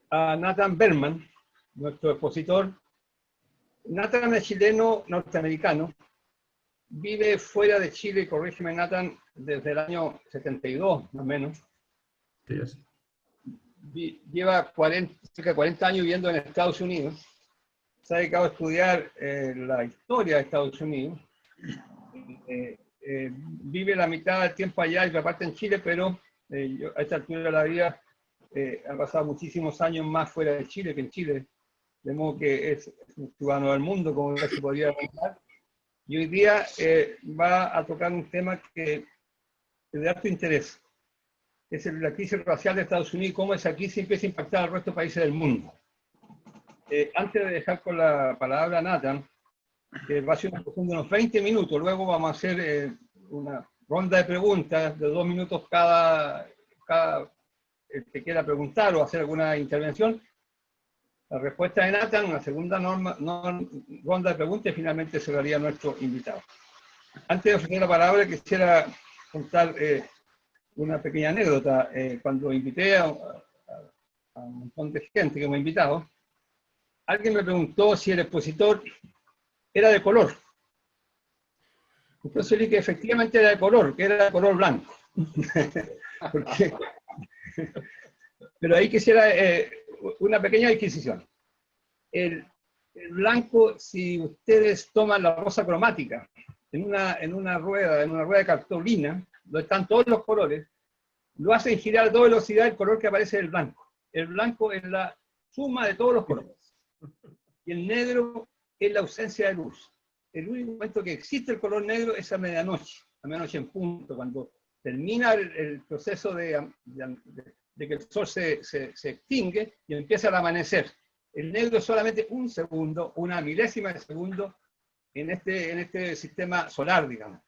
a Nathan Berman, nuestro expositor. Nathan es chileno norteamericano, vive fuera de Chile, corrígeme Nathan, desde el año 72, más o menos. Yes. Lleva cerca de 40 años viviendo en Estados Unidos. Se ha dedicado a estudiar la historia de Estados Unidos. Vive la mitad del tiempo allá y la parte en Chile, pero a esta altura de la vida ha pasado muchísimos años más fuera de Chile que en Chile. De modo que es un ciudadano del mundo, como se podría pensar. Y hoy día va a tocar un tema que es de alto interés. Es la crisis racial de Estados Unidos y cómo esa crisis empieza a impactar al resto de países del mundo. Antes de dejar con la palabra a Nathan, va a ser una cuestión de unos 20 minutos, luego vamos a hacer una ronda de preguntas de 2 minutos cada el que quiera preguntar o hacer alguna intervención. La respuesta de Nathan, una segunda ronda de preguntas y finalmente cerraría nuestro invitado. Antes de ofrecer la palabra, quisiera contar una pequeña anécdota. Cuando invité a un montón de gente que me ha invitado, alguien me preguntó si el expositor era de color. Entonces dije que efectivamente era de color, que era de color blanco. Pero ahí quisiera una pequeña adquisición. El blanco, si ustedes toman la rosa cromática en una rueda de cartulina, donde están todos los colores, lo hacen girar a toda velocidad el color que aparece del blanco. El blanco es la suma de todos los colores. Y el negro es la ausencia de luz. El único momento que existe el color negro es a medianoche en punto, cuando termina el proceso de que el sol se extingue y empieza el amanecer. El negro es solamente un segundo, una milésima de segundo en este sistema solar, digamos.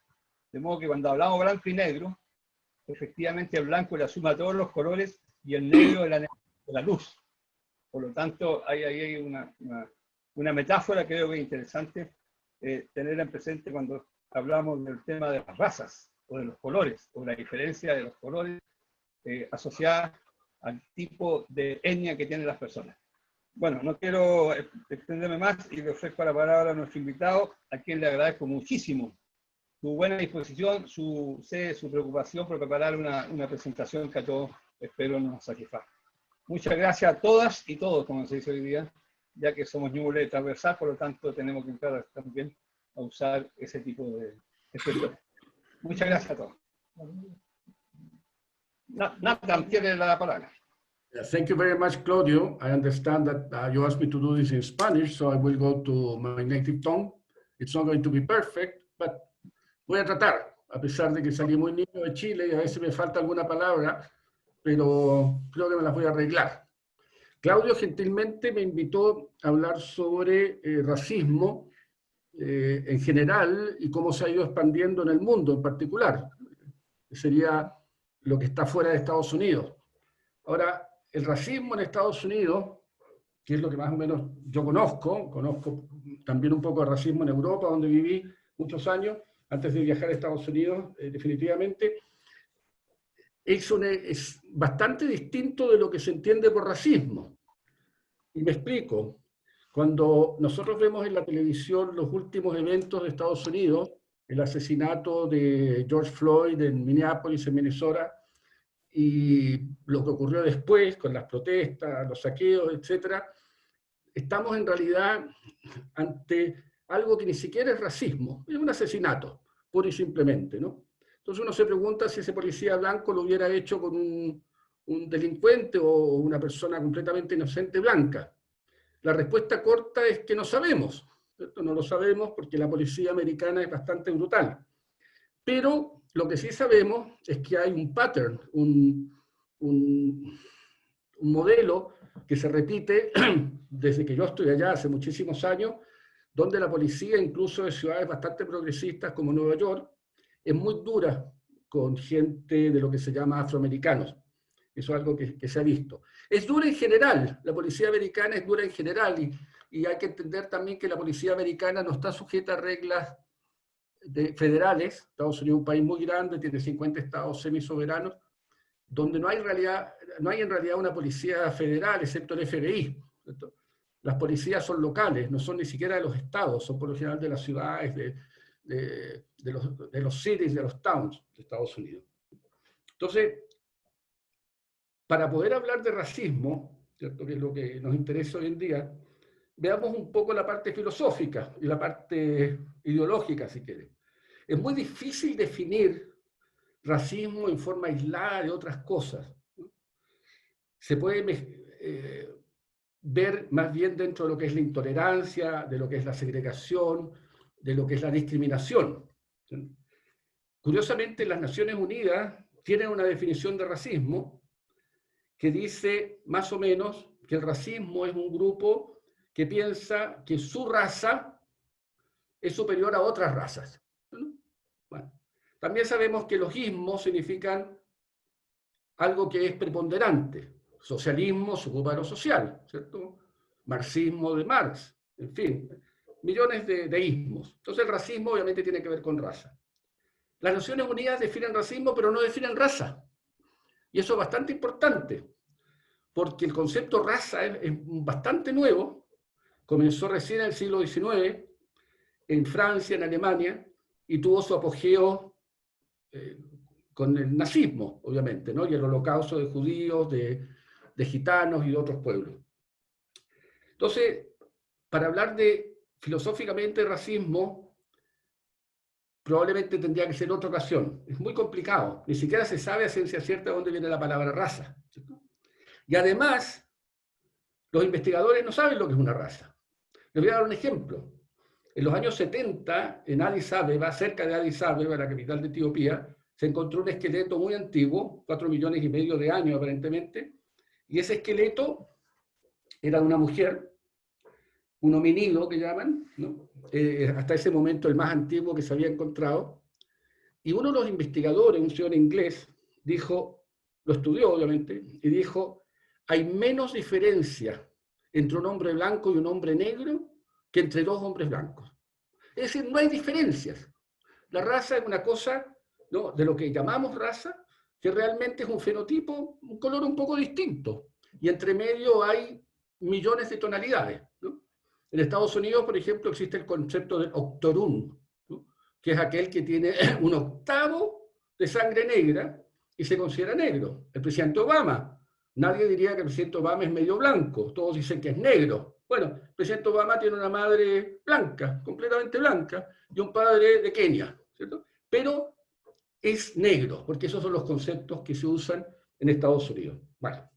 De modo que cuando hablamos blanco y negro, efectivamente el blanco es la suma de todos los colores y el negro es la luz. Por lo tanto, hay una metáfora que creo que es interesante tenerla en presente cuando hablamos del tema de las razas o de los colores, o la diferencia de los colores asociada al tipo de etnia que tienen las personas. Bueno, no quiero extenderme más y le ofrezco la palabra a nuestro invitado, a quien le agradezco muchísimo su buena disposición, su preocupación por preparar una presentación que a todos espero nos satisfaga. Muchas gracias a todas y todos, como se dice hoy día, ya que somos Ñuble transversal, por lo tanto tenemos que entrar también a usar ese tipo de expresiones. Muchas gracias a todos. Nathan, tiene la palabra. Thank you very much, Claudio. I understand that you asked me to do this in Spanish, so I will go to my native tongue. It's not going to be perfect, but voy a tratar, a pesar de que salí muy niño de Chile y a veces me falta alguna palabra, pero creo que me las voy a arreglar. Claudio gentilmente me invitó a hablar sobre racismo en general y cómo se ha ido expandiendo en el mundo en particular. Sería lo que está fuera de Estados Unidos. Ahora, el racismo en Estados Unidos, que es lo que más o menos yo conozco también un poco de racismo en Europa, donde viví muchos años, antes de viajar a Estados Unidos, definitivamente, es bastante distinto de lo que se entiende por racismo. Y me explico. Cuando nosotros vemos en la televisión los últimos eventos de Estados Unidos, el asesinato de George Floyd en Minneapolis, en Minnesota, y lo que ocurrió después con las protestas, los saqueos, etc., estamos en realidad ante algo que ni siquiera es racismo, es un asesinato, puro y simplemente, ¿no? Entonces uno se pregunta si ese policía blanco lo hubiera hecho con un delincuente o una persona completamente inocente blanca. La respuesta corta es que no sabemos, ¿cierto? No lo sabemos porque la policía americana es bastante brutal. Pero lo que sí sabemos es que hay un pattern, un modelo que se repite desde que yo estoy allá hace muchísimos años, donde la policía, incluso de ciudades bastante progresistas como Nueva York, es muy dura con gente de lo que se llama afroamericanos. Eso es algo que se ha visto. Es dura en general, la policía americana es dura en general, y hay que entender también que la policía americana no está sujeta a reglas federales. Estados Unidos es un país muy grande, tiene 50 estados semisoberanos, donde no hay en realidad una policía federal, excepto el FBI, ¿cierto? Las policías son locales, no son ni siquiera de los estados, son por lo general de las ciudades, de los cities, de los towns de Estados Unidos. Entonces, para poder hablar de racismo, ¿cierto?, que es lo que nos interesa hoy en día, veamos un poco la parte filosófica y la parte ideológica, si quieren. Es muy difícil definir racismo en forma aislada de otras cosas. Se puede ver más bien dentro de lo que es la intolerancia, de lo que es la segregación, de lo que es la discriminación. Curiosamente, las Naciones Unidas tienen una definición de racismo que dice más o menos que el racismo es un grupo que piensa que su raza es superior a otras razas. Bueno, también sabemos que los ismos significan algo que es preponderante. Socialismo se ocupa de lo social, ¿cierto? Marxismo de Marx, en fin, millones de ismos. Entonces el racismo obviamente tiene que ver con raza. Las Naciones Unidas definen racismo, pero no definen raza. Y eso es bastante importante, porque el concepto raza es bastante nuevo, comenzó recién en el siglo XIX, en Francia, en Alemania, y tuvo su apogeo con el nazismo, obviamente, ¿no? Y el holocausto de judíos, de gitanos y de otros pueblos. Entonces, para hablar filosóficamente de racismo, probablemente tendría que ser otra ocasión. Es muy complicado. Ni siquiera se sabe a ciencia cierta de dónde viene la palabra raza, ¿cierto? Y además, los investigadores no saben lo que es una raza. Les voy a dar un ejemplo. En los años 70, en Addis Abeba, cerca de Addis Abeba, la capital de Etiopía, se encontró un esqueleto muy antiguo, 4,5 millones de años aparentemente, y ese esqueleto era de una mujer, un hominido que llaman, ¿no? Hasta ese momento el más antiguo que se había encontrado, y uno de los investigadores, un señor inglés, dijo, lo estudió obviamente, y dijo, hay menos diferencia entre un hombre blanco y un hombre negro que entre dos hombres blancos. Es decir, no hay diferencias. La raza es una cosa, ¿no?, de lo que llamamos raza, que realmente es un fenotipo, un color un poco distinto. Y entre medio hay millones de tonalidades, ¿no? En Estados Unidos, por ejemplo, existe el concepto del octorum, ¿no?, que es aquel que tiene un octavo de sangre negra y se considera negro. El presidente Obama. Nadie diría que el presidente Obama es medio blanco, todos dicen que es negro. Bueno, el presidente Obama tiene una madre blanca, completamente blanca, y un padre de Kenia, ¿cierto? Pero es negro, porque esos son los conceptos que se usan en Estados Unidos. Bueno,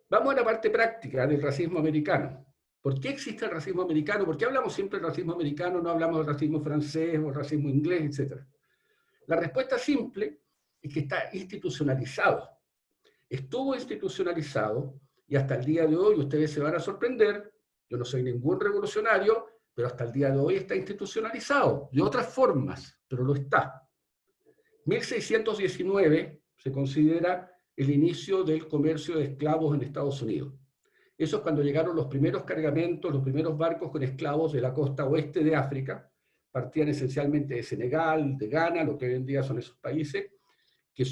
vamos a la parte práctica del racismo americano. ¿Por qué existe el racismo americano? ¿Por qué hablamos siempre del racismo americano, no hablamos del racismo francés o el racismo inglés, etcétera? La respuesta simple es que está institucionalizado. Estuvo institucionalizado y hasta el día de hoy, ustedes se van a sorprender, yo no soy ningún revolucionario, pero hasta el día de hoy está institucionalizado, de otras formas, pero lo está. 1619 se considera el inicio del comercio de esclavos en Estados Unidos. Eso es cuando llegaron los primeros cargamentos, los primeros barcos con esclavos de la costa oeste de África, partían esencialmente de Senegal, de Ghana, lo que hoy en día son esos países, que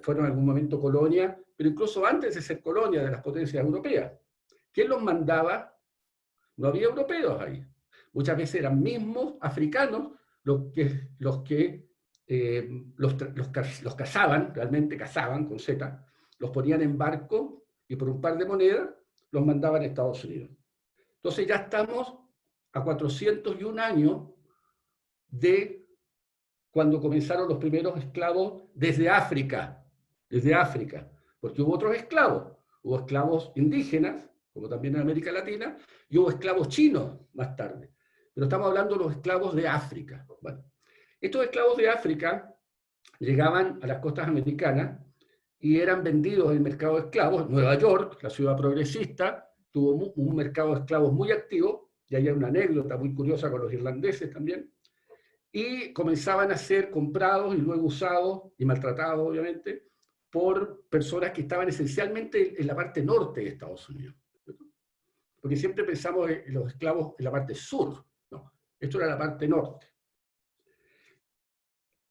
fueron en algún momento colonia, pero incluso antes de ser colonia de las potencias europeas. ¿Quién los mandaba? No había europeos ahí. Muchas veces eran mismos africanos los que cazaban, realmente cazaban con Z, los ponían en barco y por un par de monedas los mandaban a Estados Unidos. Entonces ya estamos a 401 años de cuando comenzaron los primeros esclavos desde África, porque hubo otros esclavos, hubo esclavos indígenas, como también en América Latina, y hubo esclavos chinos más tarde. Pero estamos hablando de los esclavos de África. Bueno, estos esclavos de África llegaban a las costas americanas y eran vendidos en el mercado de esclavos. Nueva York, la ciudad progresista, tuvo un mercado de esclavos muy activo, y hay una anécdota muy curiosa con los irlandeses también, y comenzaban a ser comprados y luego usados y maltratados, obviamente, por personas que estaban esencialmente en la parte norte de Estados Unidos. Porque siempre pensamos en los esclavos en la parte sur. No, esto era la parte norte.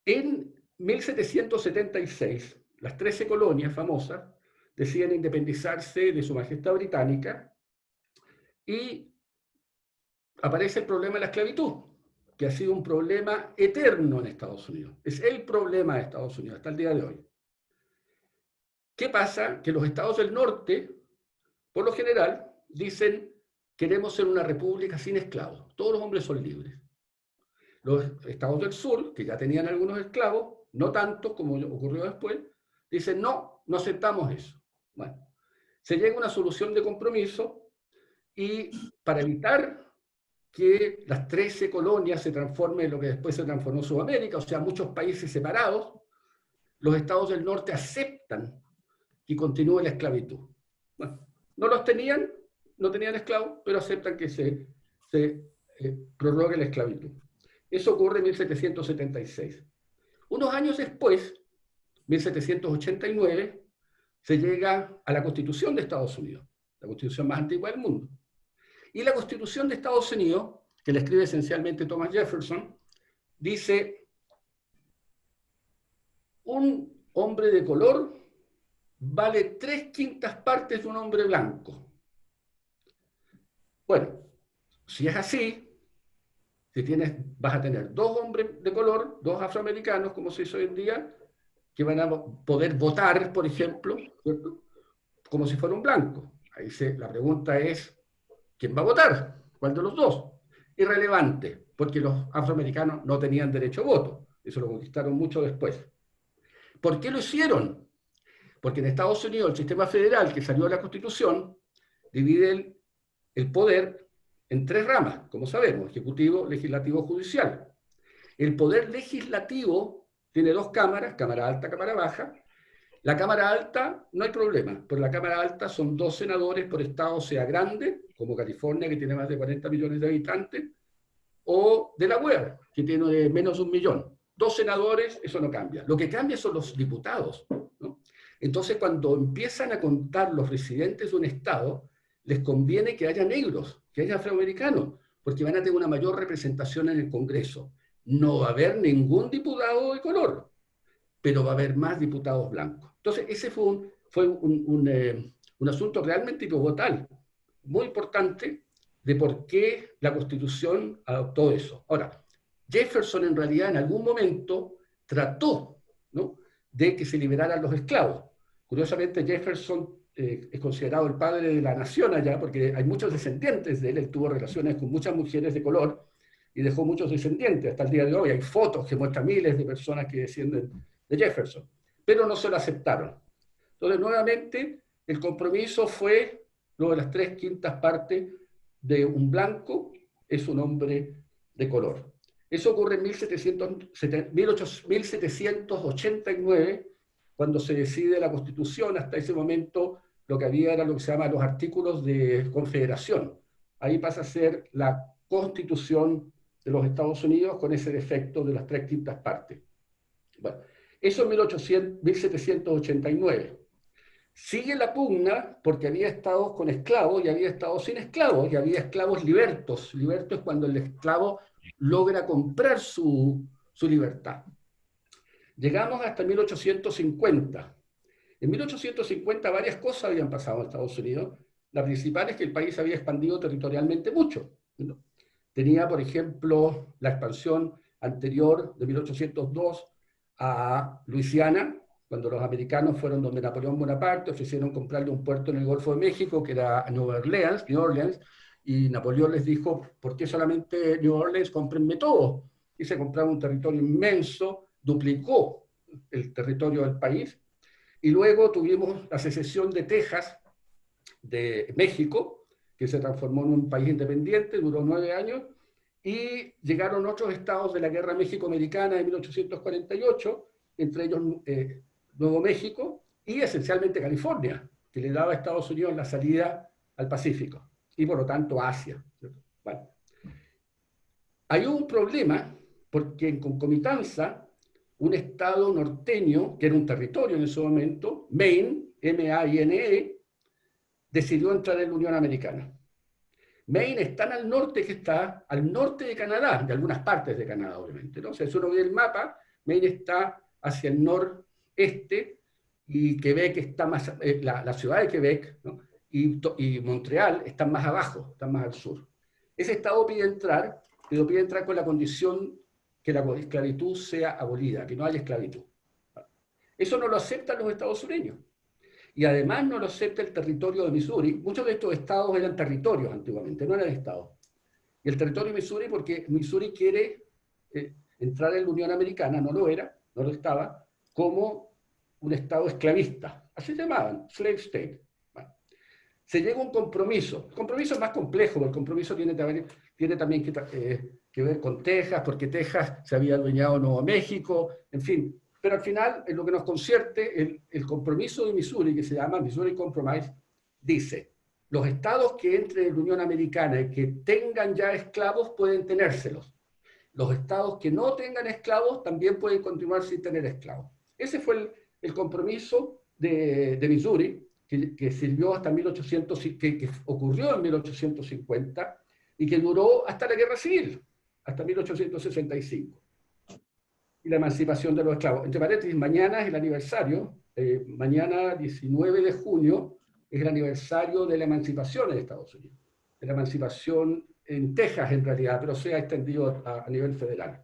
En 1776 las 13 colonias famosas deciden independizarse de su majestad británica y aparece el problema de la esclavitud, que ha sido un problema eterno en Estados Unidos. Es el problema de Estados Unidos hasta el día de hoy. ¿Qué pasa? Que los estados del norte, por lo general, dicen: queremos ser una república sin esclavos. Todos los hombres son libres. Los estados del sur, que ya tenían algunos esclavos, no tantos como ocurrió después, dicen: no, no aceptamos eso. Bueno, se llega a una solución de compromiso y para evitar que las 13 colonias se transformen en lo que después se transformó Sudamérica, o sea, muchos países separados, los estados del norte aceptan que continúe la esclavitud. Bueno, no los tenían, no tenían esclavos, pero aceptan que se prorrogue la esclavitud. Eso ocurre en 1776. Unos años después, 1789, se llega a la Constitución de Estados Unidos, la Constitución más antigua del mundo. Y la Constitución de Estados Unidos, que la escribe esencialmente Thomas Jefferson, dice: un hombre de color vale 3/5 partes de un hombre blanco. Bueno, si es así, vas a tener 2 hombres de color, 2 afroamericanos, como se dice hoy en día, que van a poder votar, por ejemplo, ¿cierto?, como si fuera un blanco. Ahí la pregunta es: ¿quién va a votar? ¿Cuál de los 2? Irrelevante, porque los afroamericanos no tenían derecho a voto. Eso lo conquistaron mucho después. ¿Por qué lo hicieron? Porque en Estados Unidos el sistema federal que salió de la Constitución divide el poder en 3 ramas, como sabemos: ejecutivo, legislativo, judicial. El poder legislativo tiene 2 cámaras, cámara alta, cámara baja. La cámara alta no hay problema, pero la cámara alta son 2 senadores por estado, sea grande, como California, que tiene más de 40 millones de habitantes, o Delaware, que tiene menos de 1 millón. 2 senadores, eso no cambia. Lo que cambia son los diputados, ¿no? Entonces, cuando empiezan a contar los residentes de un estado, les conviene que haya negros, que haya afroamericanos, porque van a tener una mayor representación en el Congreso. No va a haber ningún diputado de color, pero va a haber más diputados blancos. Entonces, ese fue un asunto realmente pivotal, muy importante, de por qué la Constitución adoptó eso. Ahora, Jefferson en realidad en algún momento trató, ¿no?, de que se liberaran los esclavos. Curiosamente, Jefferson es considerado el padre de la nación allá, porque hay muchos descendientes de él. Él tuvo relaciones con muchas mujeres de color y dejó muchos descendientes. Hasta el día de hoy hay fotos que muestran miles de personas que descienden de Jefferson, pero no se lo aceptaron. Entonces, nuevamente, el compromiso fue lo de las 3/5 partes de un blanco es un hombre de color. Eso ocurre en 1789, cuando se decide la Constitución. Hasta ese momento lo que había era lo que se llama los artículos de confederación. Ahí pasa a ser la Constitución de los Estados Unidos con ese defecto de las 3/5 partes. Bueno, eso en 1789. Sigue la pugna porque había estados con esclavos y había estados sin esclavos, y había esclavos libertos. Liberto es cuando el esclavo logra comprar su libertad. Llegamos hasta 1850. En 1850 varias cosas habían pasado en Estados Unidos. La principal es que el país había expandido territorialmente mucho, ¿no? Tenía, por ejemplo, la expansión anterior de 1802 a Luisiana, cuando los americanos fueron donde Napoleón Bonaparte, ofrecieron comprarle un puerto en el Golfo de México, que era New Orleans, y Napoleón les dijo: ¿por qué solamente New Orleans? Cómprenme todo. Y se compraba un territorio inmenso, duplicó el territorio del país. Y luego tuvimos la secesión de Texas, de México, que se transformó en un país independiente, duró 9 años, y llegaron otros estados de la Guerra México-Americana de 1848, entre ellos Nuevo México y esencialmente California, que le daba a Estados Unidos la salida al Pacífico y por lo tanto a Asia. Bueno, hay un problema porque en concomitanza un estado norteño, que era un territorio en ese momento, Maine, M-A-I-N-E, decidió entrar en la Unión Americana. Maine es tan al norte que está al norte de Canadá, de algunas partes de Canadá, obviamente, ¿no? O sea, si uno ve el mapa, Maine está hacia el noreste y Quebec está más, la ciudad de Quebec, ¿no? y Montreal están más abajo, están más al sur. Ese Estado pide entrar, pero pide entrar con la condición que la esclavitud sea abolida, que no haya esclavitud. Eso no lo aceptan los Estados Unidos. Y además no lo acepta el territorio de Missouri. Muchos de estos estados eran territorios antiguamente, no eran estados. Y el territorio de Missouri, porque Missouri quiere entrar en la Unión Americana, no lo era, no lo estaba, como un estado esclavista. Así se llamaban, slave state. Bueno, se llega a un compromiso. El compromiso es más complejo, porque el compromiso tiene también que ver con Texas, porque Texas se había adueñado de Nuevo México, en fin. Pero al final, en lo que nos concierne, el compromiso de Missouri, que se llama Missouri Compromise, dice: los estados que entren en la Unión Americana y que tengan ya esclavos pueden tenérselos. Los estados que no tengan esclavos también pueden continuar sin tener esclavos. Ese fue el compromiso de Missouri, que sirvió hasta 1800, que ocurrió en 1850 y que duró hasta la Guerra Civil, hasta 1865. Y la emancipación de los esclavos. Entre paréntesis, mañana es el aniversario, mañana 19 de junio es el aniversario de la emancipación en Estados Unidos, de la emancipación en Texas en realidad, pero se ha extendido a nivel federal.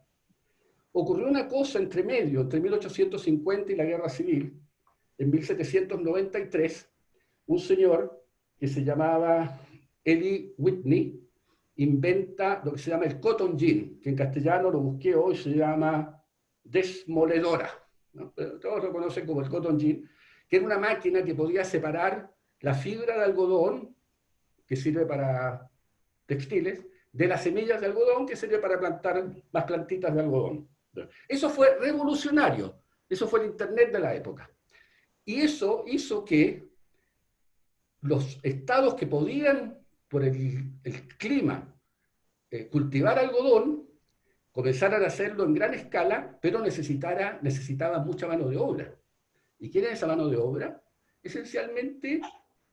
Ocurrió una cosa entre medio, entre 1850 y la Guerra Civil. En 1793, un señor que se llamaba Eli Whitney inventa lo que se llama el cotton gin, que en castellano lo busqué hoy, se llama desmoledora, ¿no? Todos lo conocen como el cotton gin, que era una máquina que podía separar la fibra de algodón, que sirve para textiles, de las semillas de algodón, que sirve para plantar más plantitas de algodón. Eso fue revolucionario, eso fue el Internet de la época. Y eso hizo que los estados que podían, por el clima, cultivar algodón, comenzaran a hacerlo en gran escala, pero necesitaba mucha mano de obra. ¿Y quién es esa mano de obra? Esencialmente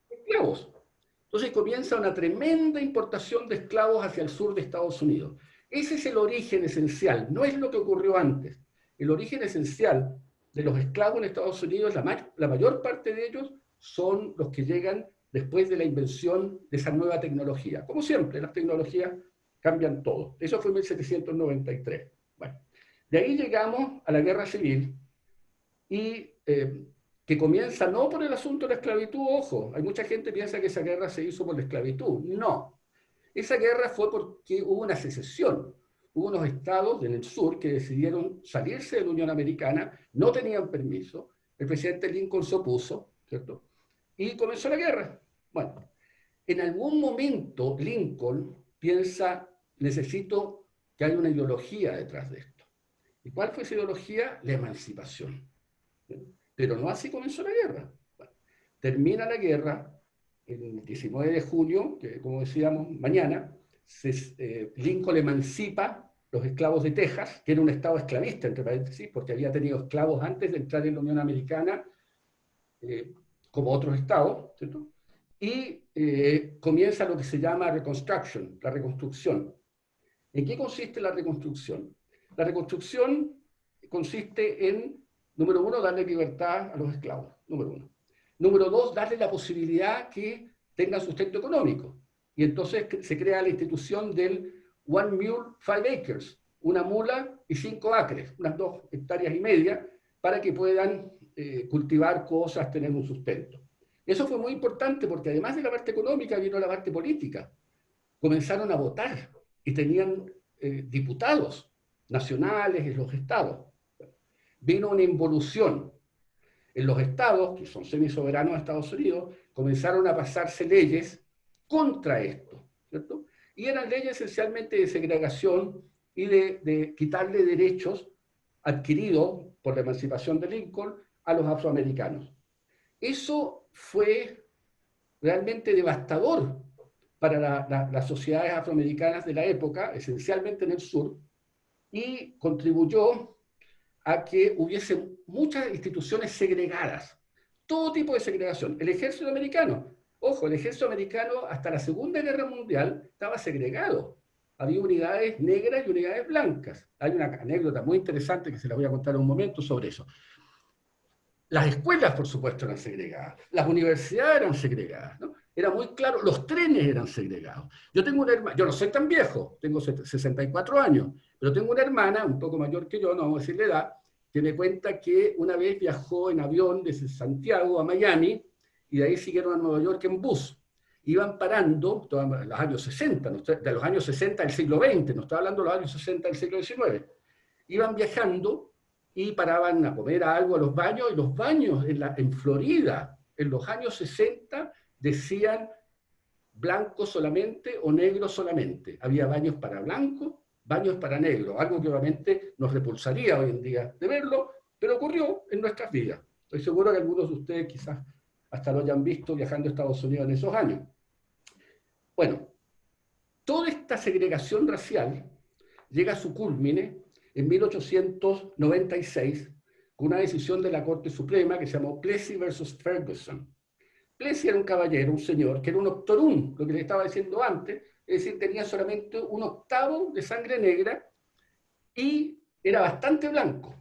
esclavos. Entonces comienza una tremenda importación de esclavos hacia el sur de Estados Unidos. Ese es el origen esencial, no es lo que ocurrió antes. El origen esencial de los esclavos en Estados Unidos, la mayor parte de ellos son los que llegan después de la invención de esa nueva tecnología. Como siempre, las tecnologías cambian todo. Eso fue en 1793. Bueno, de ahí llegamos a la Guerra Civil y que comienza no por el asunto de la esclavitud, ojo, hay mucha gente que piensa que esa guerra se hizo por la esclavitud. No, esa guerra fue porque hubo una secesión. Hubo unos estados en el sur que decidieron salirse de la Unión Americana, no tenían permiso, el presidente Lincoln se opuso, ¿cierto? Y comenzó la guerra. Bueno, en algún momento Lincoln piensa, necesito que haya una ideología detrás de esto. ¿Y cuál fue esa ideología? La emancipación. Pero no así comenzó la guerra. Bueno, termina la guerra el 19 de junio, que como decíamos, mañana, Lincoln emancipa los esclavos de Texas, que era un estado esclavista, entre paréntesis, porque había tenido esclavos antes de entrar en la Unión Americana, como otros estados, ¿cierto? Y comienza lo que se llama Reconstruction, la reconstrucción. ¿En qué consiste la reconstrucción? La reconstrucción consiste en, número uno, darle libertad a los esclavos, número uno. Número dos, darle la posibilidad que tengan sustento económico. Y entonces se crea la institución del One Mule, 5 Acres, una mula y 5 acres, unas 2,5 hectáreas, para que puedan cultivar cosas, tener un sustento. Eso fue muy importante porque además de la parte económica vino la parte política. Comenzaron a votar y tenían diputados nacionales en los estados. Vino una involución. En los estados, que son semisoberanos de Estados Unidos, comenzaron a pasarse leyes contra esto, ¿cierto? Y eran leyes esencialmente de segregación y de quitarle derechos adquiridos por la emancipación de Lincoln a los afroamericanos. Eso fue realmente devastador para las sociedades afroamericanas de la época, esencialmente en el sur, y contribuyó a que hubiese muchas instituciones segregadas, todo tipo de segregación. El ejército americano, ojo, el ejército americano hasta la Segunda Guerra Mundial estaba segregado. Había unidades negras y unidades blancas. Hay una anécdota muy interesante que se la voy a contar en un momento sobre eso. Las escuelas, por supuesto, eran segregadas. Las universidades eran segregadas, ¿no? Era muy claro, los trenes eran segregados. Yo tengo una hermana, yo no soy tan viejo, tengo 64 años, pero tengo una hermana, un poco mayor que yo, no vamos a decir la edad, que me cuenta que una vez viajó en avión desde Santiago a Miami y de ahí siguieron a Nueva York en bus. Iban parando, en los años 60, de los años 60 del siglo XX, no estoy hablando de los años 60 del siglo XIX. Iban viajando y paraban a comer algo a los baños, y los baños en Florida, en los años 60, decían blanco solamente o negro solamente. Había baños para blanco, baños para negro, algo que obviamente nos repulsaría hoy en día de verlo, pero ocurrió en nuestras vidas. Estoy seguro que algunos de ustedes quizás hasta lo hayan visto viajando a Estados Unidos en esos años. Bueno, toda esta segregación racial llega a su culmine en 1896 con una decisión de la Corte Suprema que se llamó Plessy versus Ferguson. Plessy era un caballero, un señor, que era un octorún, lo que le estaba diciendo antes, es decir, tenía solamente un octavo de sangre negra y era bastante blanco.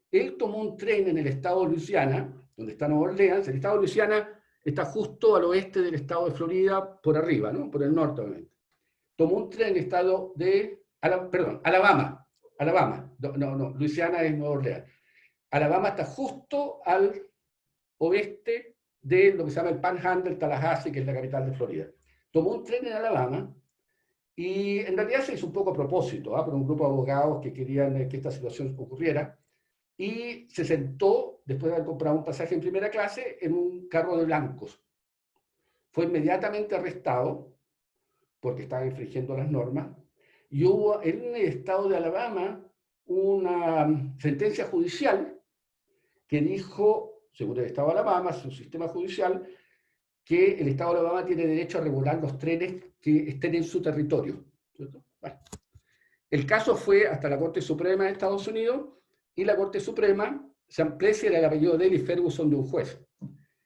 Él tomó un tren en el estado de Luisiana, donde está Nueva Orleans. El estado de Luisiana está justo al oeste del estado de Florida, por arriba, ¿no? Por el norte, obviamente. Tomó un tren en el estado de, Alabama. No, Luisiana es Nueva Orleans. Alabama está justo al oeste de lo que se llama el Panhandle, Tallahassee, que es la capital de Florida. Tomó un tren en Alabama y en realidad se hizo un poco a propósito, por un grupo de abogados que querían que esta situación ocurriera, y se sentó, después de haber comprado un pasaje en primera clase, en un carro de blancos. Fue inmediatamente arrestado porque estaba infringiendo las normas, y hubo en el estado de Alabama una sentencia judicial que dijo, según el estado de Alabama, su sistema judicial, que el estado de Alabama tiene derecho a regular los trenes que estén en su territorio. Bueno, el caso fue hasta la Corte Suprema de Estados Unidos, y la Corte Suprema, Sam Plessy era el apellido de él y Ferguson de un juez.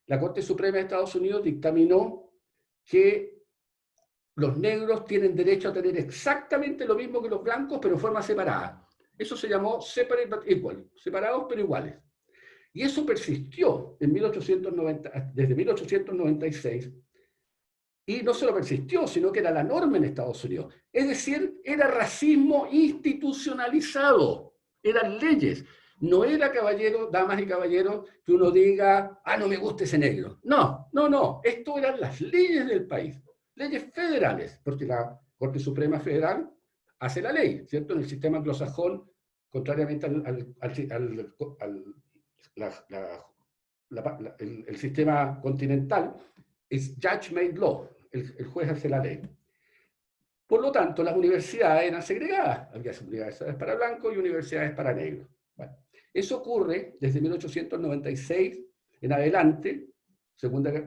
La Corte Suprema de Estados Unidos dictaminó que los negros tienen derecho a tener exactamente lo mismo que los blancos, pero en forma separada. Eso se llamó separate but equal, separados pero iguales. Y eso persistió en desde 1896, y no solo persistió, sino que era la norma en Estados Unidos. Es decir, era racismo institucionalizado, eran leyes. No era, caballeros, damas y caballeros, que uno diga, no me gusta ese negro. No, esto eran las leyes del país, leyes federales, porque la Corte Suprema Federal hace la ley, ¿cierto? En el sistema anglosajón, contrariamente el sistema continental, es judge made law, el juez hace la ley. Por lo tanto, las universidades eran segregadas, había universidades para blancos y universidades para negros. Bueno, eso ocurre desde 1896 en adelante,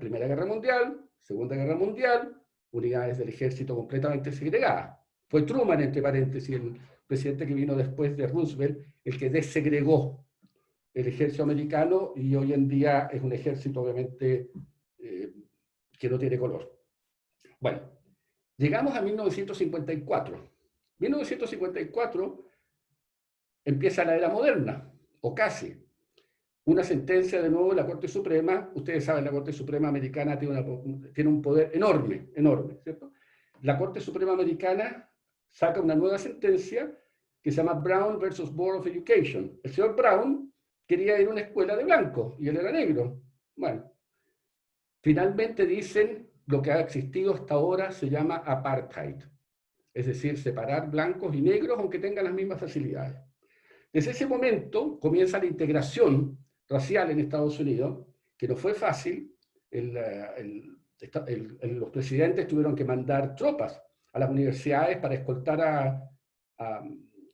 Primera Guerra Mundial, Segunda Guerra Mundial, unidades del ejército completamente segregadas. Fue Truman, entre paréntesis, el presidente que vino después de Roosevelt, el que desegregó el ejército americano, y hoy en día es un ejército obviamente que no tiene color. Bueno, llegamos a 1954. 1954 empieza la era moderna, o casi. Una sentencia de nuevo de la Corte Suprema. Ustedes saben, la Corte Suprema americana tiene un poder enorme, ¿cierto? La Corte Suprema americana saca una nueva sentencia que se llama Brown versus Board of Education. El señor Brown quería ir a una escuela de blancos y él era negro. Bueno, finalmente dicen lo que ha existido hasta ahora se llama apartheid, es decir, separar blancos y negros aunque tengan las mismas facilidades. Desde ese momento comienza la integración racial en Estados Unidos, que no fue fácil. Los presidentes tuvieron que mandar tropas a las universidades para escoltar a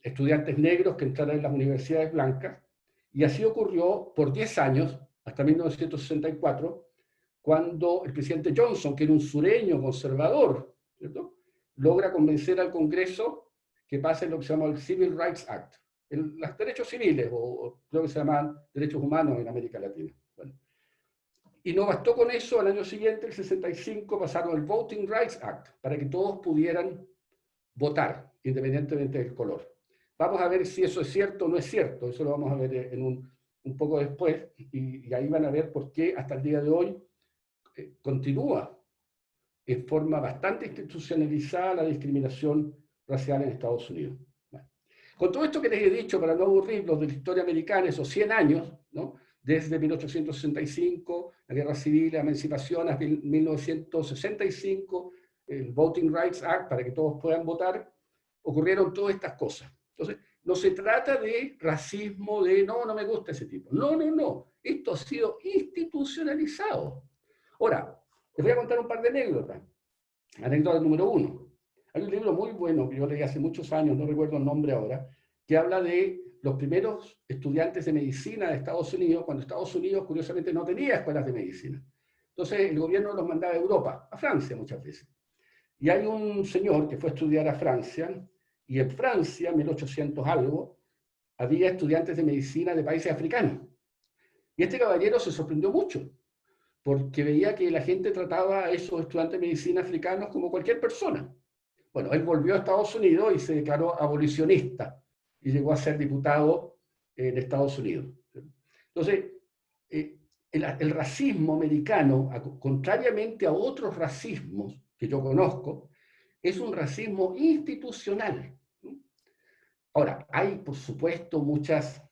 estudiantes negros que entraran en las universidades blancas, y así ocurrió por 10 años, hasta 1964, cuando el presidente Johnson, que era un sureño conservador, ¿cierto?, logra convencer al Congreso que pase lo que se llama el Civil Rights Act, los derechos civiles, o creo que se llaman derechos humanos en América Latina. Bueno, y no bastó con eso. Al año siguiente, el 65, pasaron el Voting Rights Act, para que todos pudieran votar, independientemente del color. Vamos a ver si eso es cierto o no es cierto, eso lo vamos a ver en un un poco después, y ahí van a ver por qué hasta el día de hoy continúa en forma bastante institucionalizada la discriminación racial en Estados Unidos. Bueno, con todo esto que les he dicho, para no aburrirlos de la historia americana, esos 100 años, ¿no? Desde 1865, la Guerra Civil, la Emancipación, hasta 1965, el Voting Rights Act, para que todos puedan votar, ocurrieron todas estas cosas. Entonces, no se trata de racismo, de no me gusta ese tipo. No, no, no. Esto ha sido institucionalizado. Ahora, les voy a contar un par de anécdotas. Anécdota número 1. Hay un libro muy bueno que yo leí hace muchos años, no recuerdo el nombre ahora, que habla de los primeros estudiantes de medicina de Estados Unidos, cuando Estados Unidos, curiosamente, no tenía escuelas de medicina. Entonces, el gobierno los mandaba a Europa, a Francia muchas veces. Y hay un señor que fue a estudiar a Francia, y en Francia, 1800 algo, había estudiantes de medicina de países africanos. Y este caballero se sorprendió mucho, porque veía que la gente trataba a esos estudiantes de medicina africanos como cualquier persona. Bueno, él volvió a Estados Unidos y se declaró abolicionista, y llegó a ser diputado en Estados Unidos. Entonces, el racismo americano, contrariamente a otros racismos que yo conozco, es un racismo institucional. Ahora, hay, por supuesto, muchas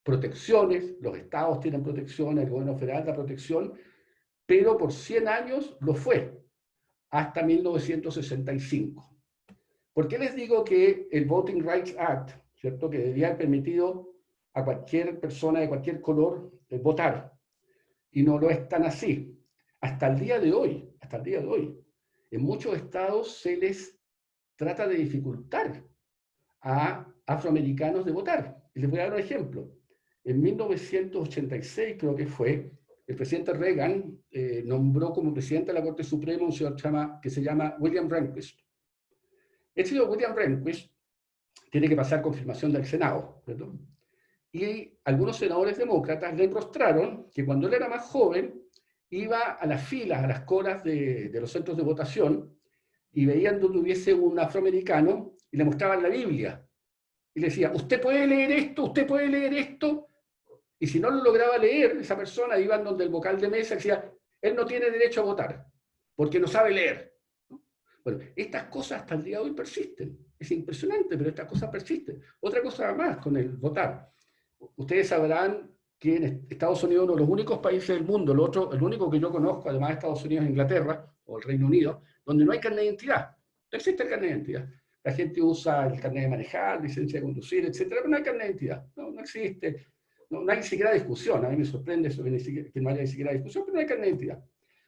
protecciones, los estados tienen protecciones, el gobierno federal da protección, pero por 100 años lo fue, hasta 1965. ¿Por qué les digo que el Voting Rights Act, ¿cierto?, que debía haber permitido a cualquier persona de cualquier color votar, y no lo es tan así? Hasta el día de hoy, en muchos estados se les trata de dificultar a afroamericanos de votar. Y les voy a dar un ejemplo. En 1986, creo que fue, el presidente Reagan nombró como presidente de la Corte Suprema un señor que se llama William Rehnquist. El señor William Rehnquist tiene que pasar confirmación del Senado, ¿verdad? Y algunos senadores demócratas le mostraron que cuando él era más joven, iba a las filas, a las colas de los centros de votación, y veían donde hubiese un afroamericano, y le mostraban la Biblia. Y le decía, usted puede leer esto, y si no lo lograba leer, esa persona iba donde el vocal de mesa y decía, él no tiene derecho a votar, porque no sabe leer. Bueno, estas cosas hasta el día de hoy persisten. Es impresionante, pero estas cosas persisten. Otra cosa más con el votar. Ustedes sabrán que en Estados Unidos, uno de los únicos países del mundo, el único que yo conozco, además de Estados Unidos, es Inglaterra, o el Reino Unido, donde no hay carnet de identidad. No existe el carnet de identidad. La gente usa el carnet de manejar, licencia de conducir, etcétera, pero no hay carnet de identidad. No existe. No hay ni siquiera discusión. A mí me sorprende eso, que no haya ni siquiera discusión, pero no hay carnet de identidad.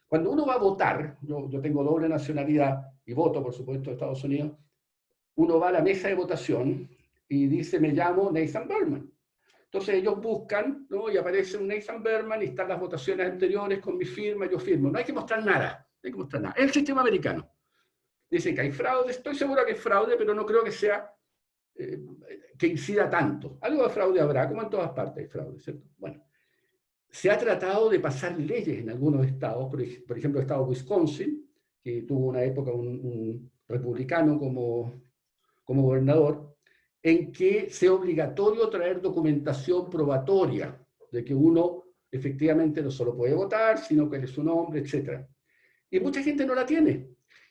Cuando uno va a votar, yo tengo doble nacionalidad y voto, por supuesto, de Estados Unidos, uno va a la mesa de votación y dice, me llamo Nathan Berman. Entonces ellos buscan, ¿no?, y aparece un Nathan Berman y están las votaciones anteriores con mi firma, yo firmo. No hay que mostrar nada, no hay que mostrar nada. Es el sistema americano. Dicen que hay fraude, estoy seguro que hay fraude, pero no creo que sea, que incida tanto. Algo de fraude habrá, como en todas partes hay fraude, ¿cierto? Bueno, se ha tratado de pasar leyes en algunos estados, por ejemplo, el estado de Wisconsin, que tuvo una época un republicano como gobernador, en que sea obligatorio traer documentación probatoria de que uno efectivamente no solo puede votar, sino que es su nombre, etc. Y mucha gente no la tiene.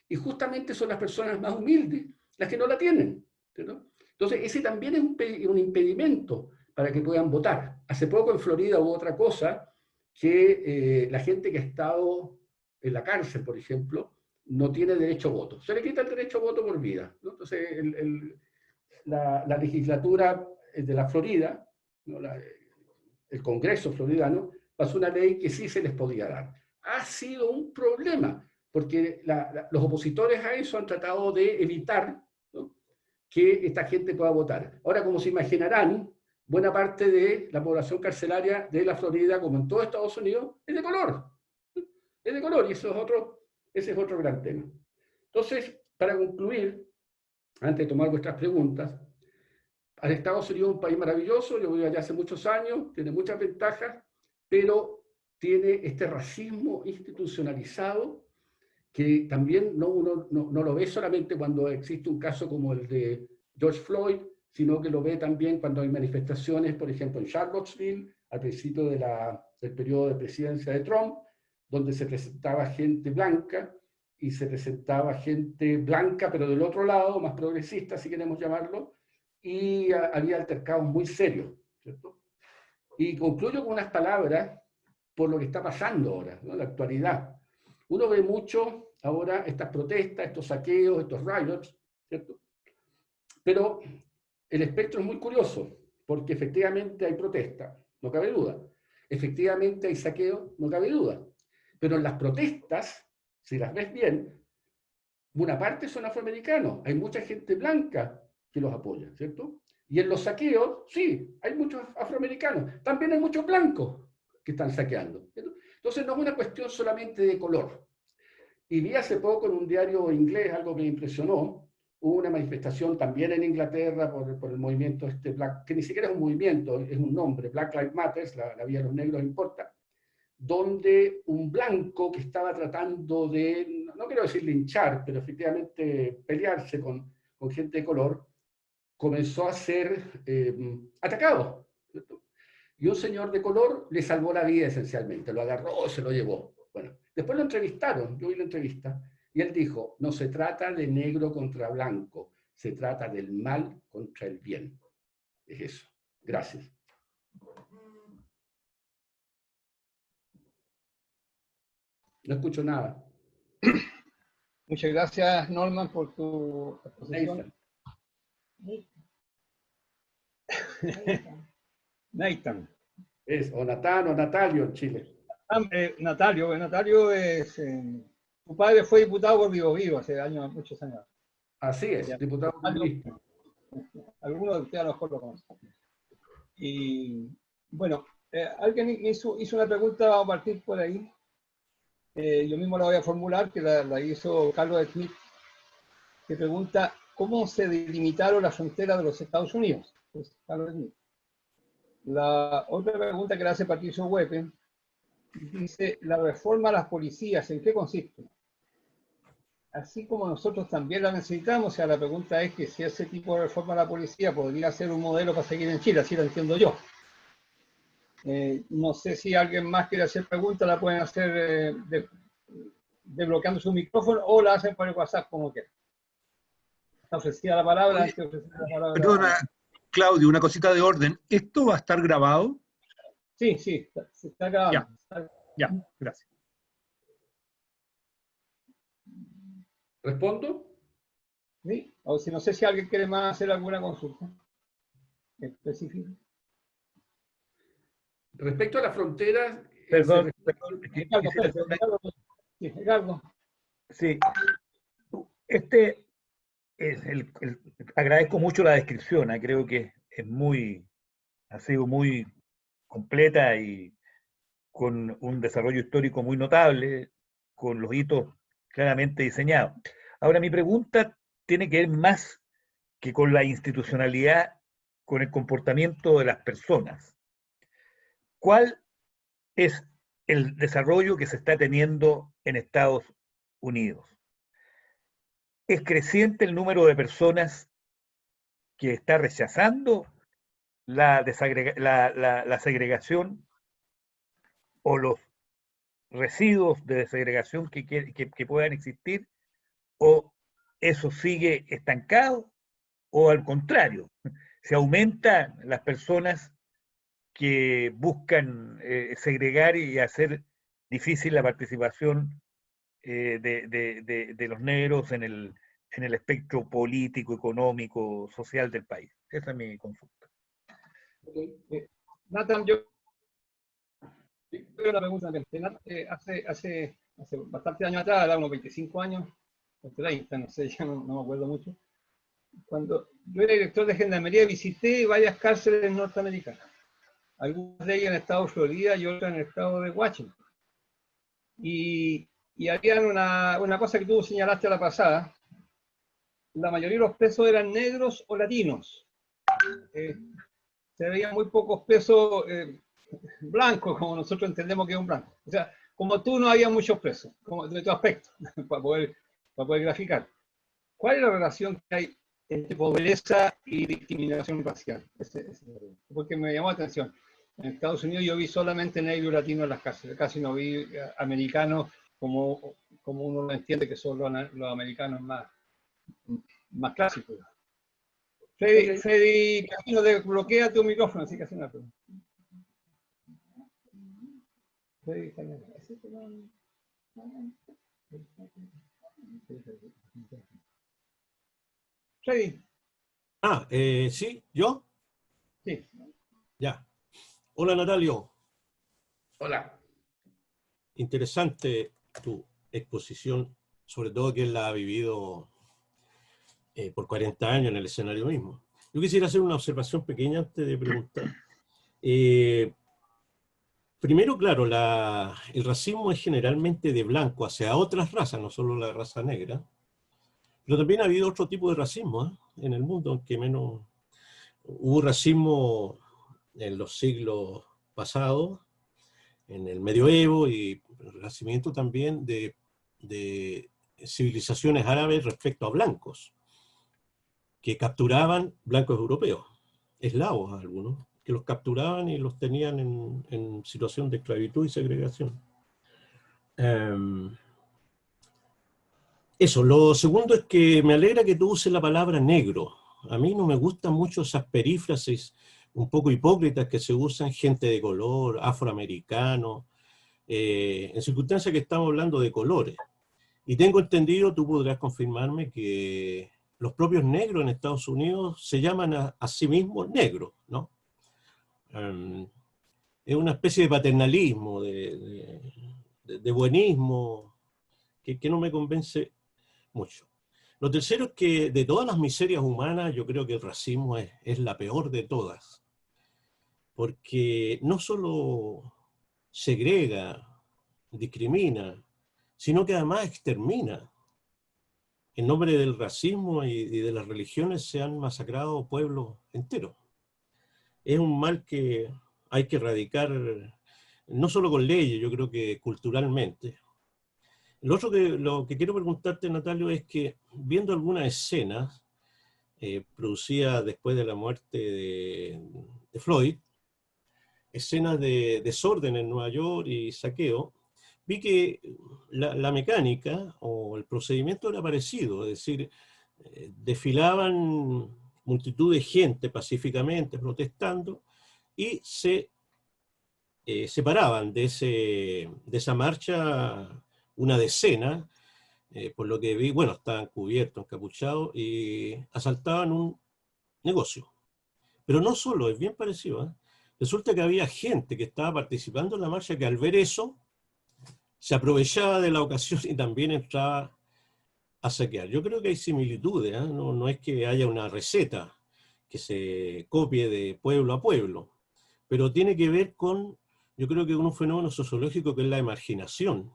Y justamente son las personas más humildes las que no la tienen, ¿cierto? Entonces, ese también es un impedimento para que puedan votar. Hace poco en Florida hubo otra cosa, que la gente que ha estado en la cárcel, por ejemplo, no tiene derecho a voto. Se le quita el derecho a voto por vida, ¿no? Entonces, la legislatura de la Florida, ¿no?, el Congreso floridano, pasó una ley que sí se les podía dar. Ha sido un problema, porque los opositores a eso han tratado de evitar, ¿no?, que esta gente pueda votar. Ahora, como se imaginarán, buena parte de la población carcelaria de la Florida, como en todo Estados Unidos, es de color. Es de color, y ese es otro gran tema. Entonces, para concluir, antes de tomar vuestras preguntas, Estados Unidos es un país maravilloso, yo vivo allá hace muchos años, tiene muchas ventajas, pero tiene este racismo institucionalizado que también uno no lo ve solamente cuando existe un caso como el de George Floyd, sino que lo ve también cuando hay manifestaciones, por ejemplo, en Charlottesville, al principio del periodo de presidencia de Trump, donde se presentaba gente blanca y se presentaba gente blanca, pero del otro lado, más progresista, si queremos llamarlo, y había altercados muy serios, ¿cierto? Y concluyo con unas palabras por lo que está pasando ahora, ¿no? En la actualidad. Uno ve mucho ahora estas protestas, estos saqueos, estos riots, ¿cierto? Pero el espectro es muy curioso, porque efectivamente hay protesta, no cabe duda. Efectivamente hay saqueo, no cabe duda. Pero en las protestas, si las ves bien, una parte son afroamericanos, hay mucha gente blanca que los apoya, ¿cierto? Y en los saqueos, sí, hay muchos afroamericanos, también hay muchos blancos que están saqueando, ¿cierto? Entonces no es una cuestión solamente de color. Y vi hace poco en un diario inglés algo que me impresionó, hubo una manifestación también en Inglaterra por el movimiento Black, que ni siquiera es un movimiento, es un nombre, Black Lives Matter, la vida de los negros importa, donde un blanco que estaba tratando de, no quiero decir linchar, pero efectivamente pelearse con gente de color, comenzó a ser atacado, ¿cierto? Y un señor de color le salvó la vida esencialmente, lo agarró, se lo llevó. Bueno, después lo entrevistaron, yo vi la entrevista, y él dijo, no se trata de negro contra blanco, se trata del mal contra el bien. Es eso. Gracias. No escucho nada. Muchas gracias, Norman, por tu exposición. Nathan. Es o Natán o Natalio en Chile. Natalio es... tu padre fue diputado por Vivo Vivo hace años, muchos años. Así es, diputado comunista. Algunos de ustedes a lo mejor lo conocen. Y bueno, alguien hizo una pregunta, vamos a partir por ahí. Yo mismo la voy a formular, que la hizo Carlos Smith, que pregunta cómo se delimitaron las fronteras de los Estados Unidos. Pues, Carlos Smith. La otra pregunta que le hace Patricio Huepe dice, la reforma a las policías, ¿en qué consiste? Así como nosotros también la necesitamos, o sea, la pregunta es que si ese tipo de reforma a la policía podría ser un modelo para seguir en Chile, así lo entiendo yo. No sé si alguien más quiere hacer preguntas, la pueden hacer desbloqueando su micrófono o la hacen por el WhatsApp, como quieran. Está ofrecida la palabra. Perdona, Claudio, una cosita de orden. ¿Esto va a estar grabado? Sí, se está grabando. Ya, gracias. ¿Respondo? ¿Sí? O si no sé si alguien quiere más hacer alguna consulta específica. Respecto a las fronteras... Perdón. Ricardo. Sí. Agradezco mucho la descripción, creo que ha sido muy completa y con un desarrollo histórico muy notable, con los hitos claramente diseñados. Ahora, mi pregunta tiene que ver más que con la institucionalidad, con el comportamiento de las personas. ¿Cuál es el desarrollo que se está teniendo en Estados Unidos? ¿Es creciente el número de personas que está rechazando la segregación o los residuos de segregación que puedan existir? ¿O eso sigue estancado? ¿O al contrario, se aumentan las personas que buscan segregar y hacer difícil la participación de los negros en el espectro político, económico, social del país? Esa es mi consulta. Nathan, yo la pregunta hace bastante años atrás, unos 25 años, o 30, no sé, ya no me acuerdo mucho. Cuando yo era director de Gendarmería, visité varias cárceles norteamericanas. Algunas de ellas en el estado de Florida y otras en el estado de Washington. Y había una cosa que tú señalaste a la pasada. La mayoría de los presos eran negros o latinos. Se veían muy pocos presos blancos, como nosotros entendemos que es un blanco. O sea, como tú no había muchos presos, como de tu aspecto, para poder graficar. ¿Cuál es la relación que hay entre pobreza y discriminación racial? Porque me llamó la atención. En Estados Unidos yo vi solamente negro y latino en las cárceles, casi no vi americanos como uno lo entiende que son los americanos más clásicos. Ok. Freddy Casino, desbloquea tu micrófono, así que hace una pregunta. Freddy. ¿Sí? ¿Yo? Sí. Ya. Hola, Natalio. Hola. Interesante tu exposición, sobre todo que él la ha vivido por 40 años en el escenario mismo. Yo quisiera hacer una observación pequeña antes de preguntar. Primero, claro, el racismo es generalmente de blanco hacia otras razas, no solo la raza negra, pero también ha habido otro tipo de racismo en el mundo, aunque menos. Hubo racismo en los siglos pasados, en el medioevo y el renacimiento también de civilizaciones árabes respecto a blancos, que capturaban blancos europeos, eslavos algunos, que los capturaban y los tenían en situación de esclavitud y segregación. Eso, lo segundo es que me alegra que tú uses la palabra negro. A mí no me gustan mucho esas perífrasis un poco hipócritas que se usan, gente de color, afroamericano, en circunstancias que estamos hablando de colores. Y tengo entendido, tú podrás confirmarme, que los propios negros en Estados Unidos se llaman a sí mismos negros, ¿no? Es una especie de paternalismo, de buenismo, que no me convence mucho. Lo tercero es que de todas las miserias humanas, yo creo que el racismo es la peor de todas. Porque no solo segrega, discrimina, sino que además extermina. En nombre del racismo y de las religiones se han masacrado pueblos enteros. Es un mal que hay que erradicar, no solo con leyes, yo creo que culturalmente. Lo que quiero preguntarte, Natalio, es que viendo algunas escenas producidas después de la muerte de Floyd, escenas de desorden en Nueva York y saqueo, vi que la mecánica o el procedimiento era parecido, es decir, desfilaban multitud de gente pacíficamente protestando y se separaban de esa marcha una decena, por lo que vi, bueno, estaban cubiertos, encapuchados y asaltaban un negocio. Pero no solo, es bien parecido, ¿eh? Resulta que había gente que estaba participando en la marcha que al ver eso se aprovechaba de la ocasión y también entraba a saquear. Yo creo que hay similitudes, ¿eh? No es que haya una receta que se copie de pueblo a pueblo, pero tiene que ver con, yo creo que con un fenómeno sociológico que es la marginación,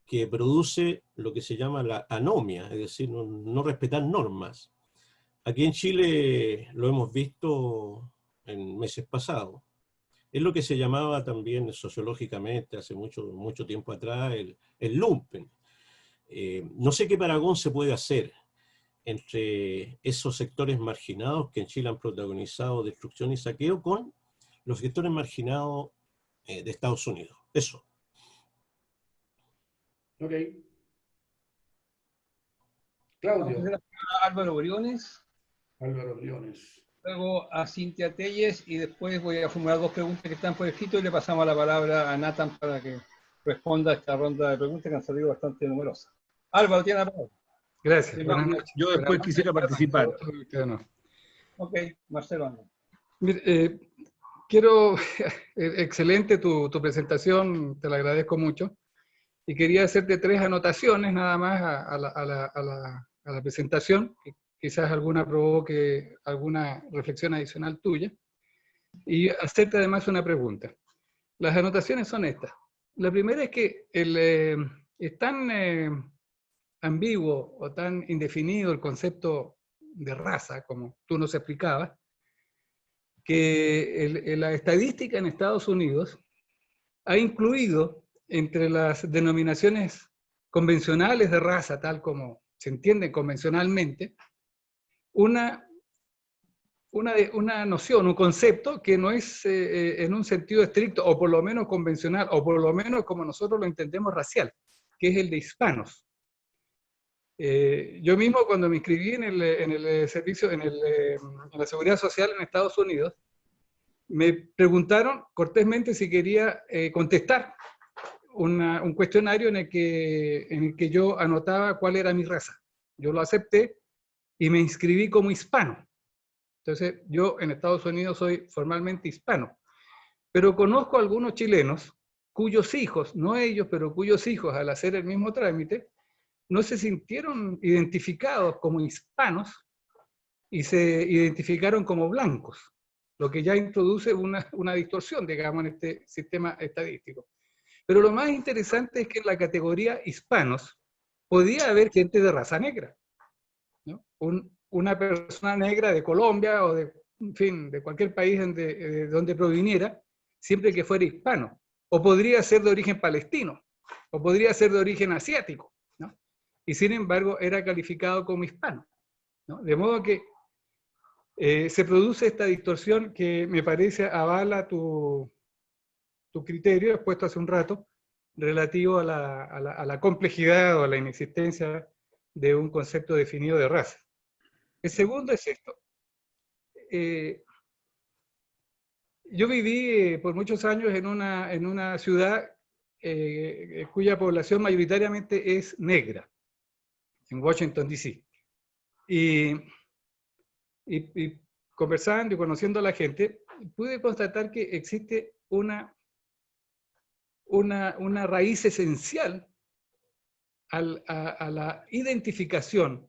que produce lo que se llama la anomia, es decir, no respetar normas. Aquí en Chile lo hemos visto en meses pasados. Es lo que se llamaba también sociológicamente hace mucho tiempo atrás el lumpen. No sé qué paragón se puede hacer entre esos sectores marginados que en Chile han protagonizado destrucción y saqueo con los sectores marginados de Estados Unidos. Eso. Ok. Claudio. Vamos a Álvaro Briones. Álvaro Briones. Luego a Cintia Telles y después voy a formular dos preguntas que están por escrito y le pasamos la palabra a Nathan para que responda a esta ronda de preguntas que han salido bastante numerosas. Álvaro, tiene la palabra. Gracias. Sí, Buenas noches. Yo después quisiera participar. Ok, Marcelo anda. Quiero, excelente tu presentación, te la agradezco mucho. Y quería hacerte 3 anotaciones nada más a la presentación, que quizás alguna provoque alguna reflexión adicional tuya, y hacerte además una pregunta. Las anotaciones son estas. La primera es que es tan ambiguo o tan indefinido el concepto de raza, como tú nos explicabas, que la estadística en Estados Unidos ha incluido entre las denominaciones convencionales de raza, tal como se entiende convencionalmente, una una noción, un concepto que no es en un sentido estricto, o por lo menos convencional, o por lo menos como nosotros lo entendemos racial, que es el de hispanos. Yo mismo cuando me inscribí en el servicio, en la seguridad social en Estados Unidos, me preguntaron cortésmente si quería contestar un cuestionario en el que yo anotaba cuál era mi raza. Yo lo acepté y me inscribí como hispano. Entonces, yo en Estados Unidos soy formalmente hispano, pero conozco a algunos chilenos cuyos hijos, no ellos, pero cuyos hijos al hacer el mismo trámite, no se sintieron identificados como hispanos y se identificaron como blancos, lo que ya introduce una distorsión, digamos, en este sistema estadístico. Pero lo más interesante es que en la categoría hispanos podía haber gente de raza negra, ¿no? Una persona negra de Colombia o de, en fin, de cualquier país donde proviniera, siempre que fuera hispano. O podría ser de origen palestino, o podría ser de origen asiático, ¿no? Y sin embargo era calificado como hispano, ¿no? De modo que se produce esta distorsión que me parece avala tu criterio expuesto hace un rato, relativo a la complejidad o a la inexistencia de un concepto definido de raza. El segundo es esto. Yo viví por muchos años en una ciudad cuya población mayoritariamente es negra, en Washington, D.C. Y conversando y conociendo a la gente, pude constatar que existe una raíz esencial a la identificación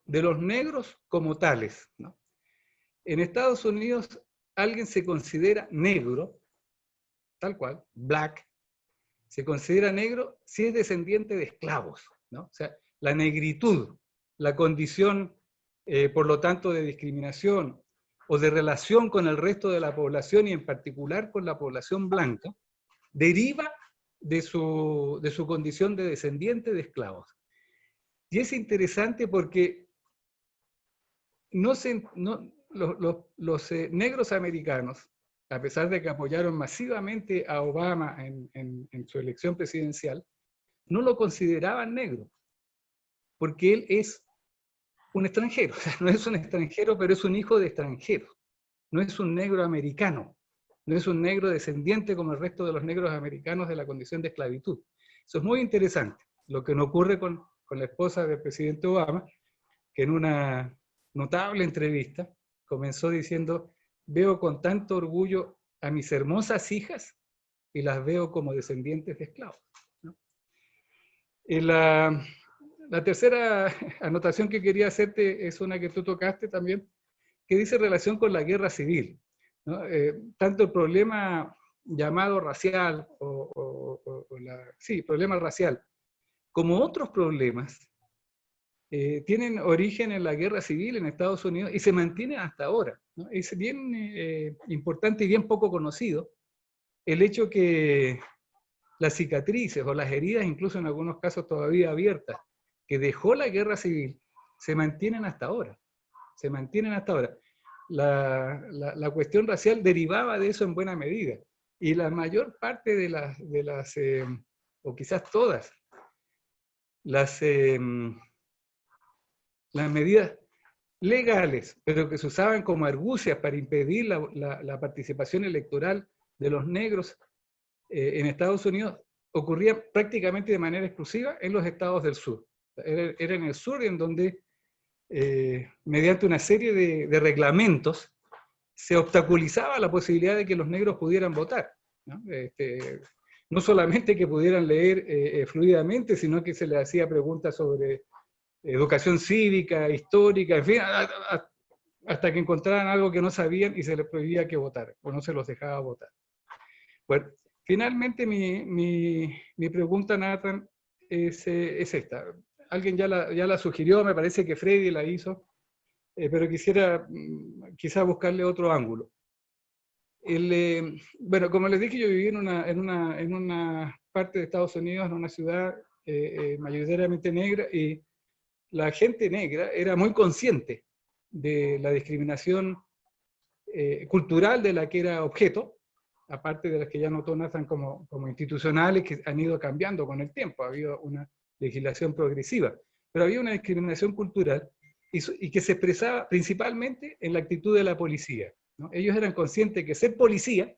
de los negros como tales, ¿no? En Estados Unidos alguien se considera negro, tal cual, black, se considera negro si es descendiente de esclavos, ¿no? O sea, la negritud, la condición, por lo tanto, de discriminación o de relación con el resto de la población y en particular con la población blanca, deriva de su condición de descendiente de esclavos. Y es interesante porque los negros americanos, a pesar de que apoyaron masivamente a Obama en su elección presidencial, no lo consideraban negro, porque él es un extranjero. O sea, no es un extranjero, pero es un hijo de extranjeros. No es un negro americano. No es un negro descendiente como el resto de los negros americanos de la condición de esclavitud. Eso es muy interesante. Lo que no ocurre con la esposa del presidente Obama, que en una notable entrevista comenzó diciendo: veo con tanto orgullo a mis hermosas hijas y las veo como descendientes de esclavos, ¿no? La tercera anotación que quería hacerte es una que tú tocaste también, que dice relación con la guerra civil, ¿no? Tanto el problema llamado racial, problema racial, como otros problemas, tienen origen en la guerra civil en Estados Unidos y se mantienen hasta ahora, ¿no? Es bien importante y bien poco conocido el hecho que las cicatrices o las heridas, incluso en algunos casos todavía abiertas, que dejó la guerra civil, se mantienen hasta ahora. Se mantienen hasta ahora. La cuestión racial derivaba de eso en buena medida. Y la mayor parte de las o quizás todas, las medidas legales, pero que se usaban como argucias para impedir la participación electoral de los negros en Estados Unidos, ocurrían prácticamente de manera exclusiva en los estados del sur. Era en el sur en donde, mediante una serie de reglamentos, se obstaculizaba la posibilidad de que los negros pudieran votar, ¿no? No solamente que pudieran leer fluidamente, sino que se les hacía preguntas sobre educación cívica, histórica, en fin, hasta que encontraran algo que no sabían y se les prohibía que votaran, o no se los dejaba votar. Bueno, finalmente mi pregunta, Nathan, es esta. Alguien ya la sugirió, me parece que Freddy la hizo, pero quisiera quizá buscarle otro ángulo. Bueno, como les dije, yo viví en una parte de Estados Unidos, en una ciudad mayoritariamente negra, y la gente negra era muy consciente de la discriminación cultural de la que era objeto, aparte de las que ya notó Nathan como institucionales, que han ido cambiando con el tiempo. Ha habido una legislación progresiva, pero había una discriminación cultural y que se expresaba principalmente en la actitud de la policía, ¿no? Ellos eran conscientes que ser policía,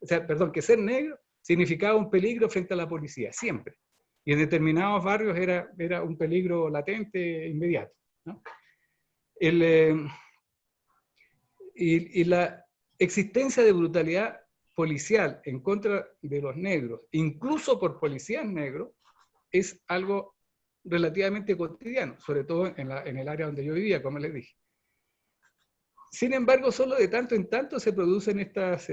que ser negro significaba un peligro frente a la policía, siempre. Y en determinados barrios era un peligro latente, inmediato, ¿no? Y la existencia de brutalidad policial en contra de los negros, incluso por policías negros, es algo relativamente cotidiano, sobre todo en el área donde yo vivía, como les dije. Sin embargo, solo de tanto en tanto se producen estos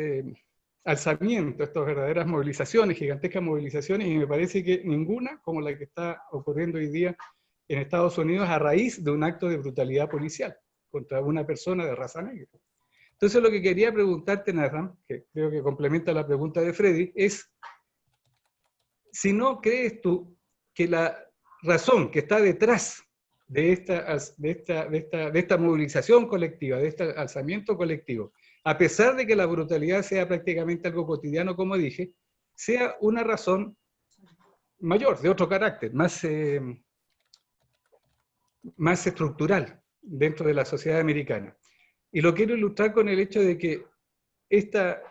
alzamientos, estas verdaderas movilizaciones, gigantescas movilizaciones, y me parece que ninguna como la que está ocurriendo hoy día en Estados Unidos a raíz de un acto de brutalidad policial contra una persona de raza negra. Entonces lo que quería preguntarte, Nathan, que creo que complementa la pregunta de Freddy, es si no crees tú que la razón que está detrás de esta movilización colectiva, de este alzamiento colectivo, a pesar de que la brutalidad sea prácticamente algo cotidiano, como dije, sea una razón mayor, de otro carácter, más estructural dentro de la sociedad americana. Y lo quiero ilustrar con el hecho de que esta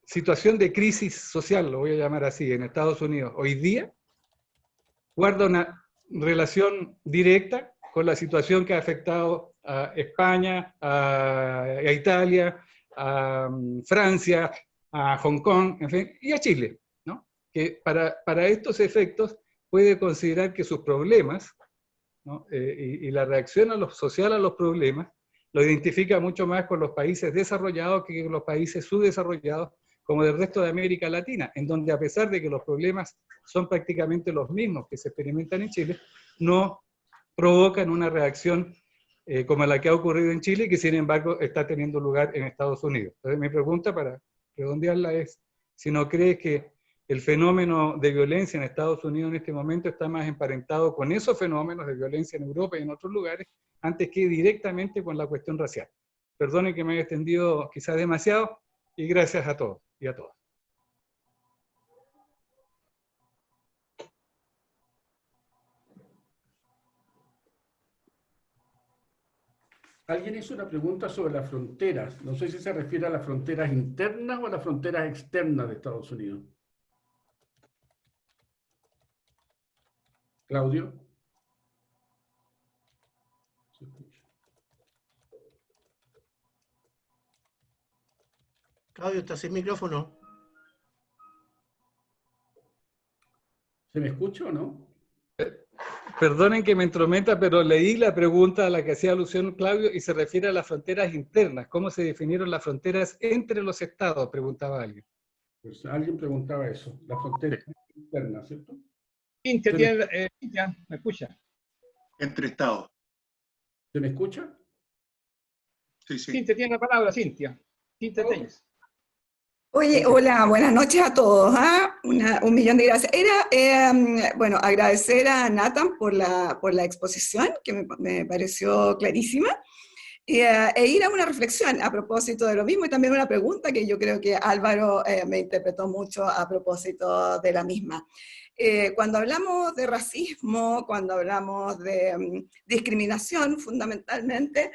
situación de crisis social, lo voy a llamar así, en Estados Unidos, hoy día, guarda una relación directa con la situación que ha afectado a España, a Italia, a Francia, a Hong Kong, en fin, y a Chile, ¿no? Que para estos efectos puede considerar que sus problemas, ¿no? Y la reacción social a los problemas lo identifica mucho más con los países desarrollados que con los países subdesarrollados, como del resto de América Latina, en donde a pesar de que los problemas son prácticamente los mismos que se experimentan en Chile, no provocan una reacción como la que ha ocurrido en Chile, que sin embargo está teniendo lugar en Estados Unidos. Entonces mi pregunta para redondearla es, si no crees que el fenómeno de violencia en Estados Unidos en este momento está más emparentado con esos fenómenos de violencia en Europa y en otros lugares, antes que directamente con la cuestión racial. Perdonen que me haya extendido quizás demasiado, y gracias a todos y a todas. Alguien hizo una pregunta sobre las fronteras. No sé si se refiere a las fronteras internas o a las fronteras externas de Estados Unidos. Claudio. Claudio, ¿estás sin micrófono? ¿Se me escucha o no? Perdonen que me entrometa, pero leí la pregunta a la que hacía alusión Claudio y se refiere a las fronteras internas. ¿Cómo se definieron las fronteras entre los estados? Preguntaba alguien. Pues alguien preguntaba eso, las fronteras internas, ¿cierto? Cintia, ¿me escucha? Entre estados. ¿Se me escucha? Sí, sí. Cintia tiene la palabra, Cintia. Cintia Telles. Oye, hola, buenas noches a todos. Un millón de gracias. Bueno, agradecer a Nathan por la exposición, que me pareció clarísima, e ir a una reflexión a propósito de lo mismo y también una pregunta que yo creo que Álvaro me interpretó mucho a propósito de la misma. Cuando hablamos de racismo, cuando hablamos de discriminación, fundamentalmente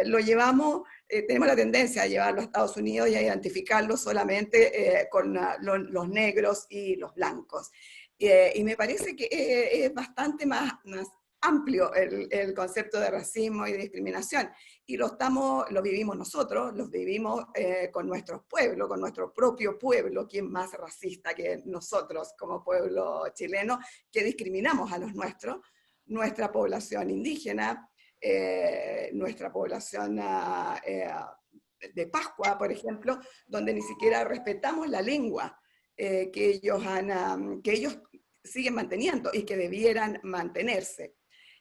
lo llevamos... tenemos la tendencia a llevarlo a Estados Unidos y a identificarlo solamente con los negros y los blancos. Y me parece que es bastante más amplio el concepto de racismo y de discriminación. Y lo vivimos nosotros, los vivimos con nuestros pueblos, con nuestro propio pueblo, que es más racista que nosotros como pueblo chileno, que discriminamos a los nuestros, nuestra población indígena, nuestra población de Pascua, por ejemplo, donde ni siquiera respetamos la lengua que ellos siguen manteniendo y que debieran mantenerse.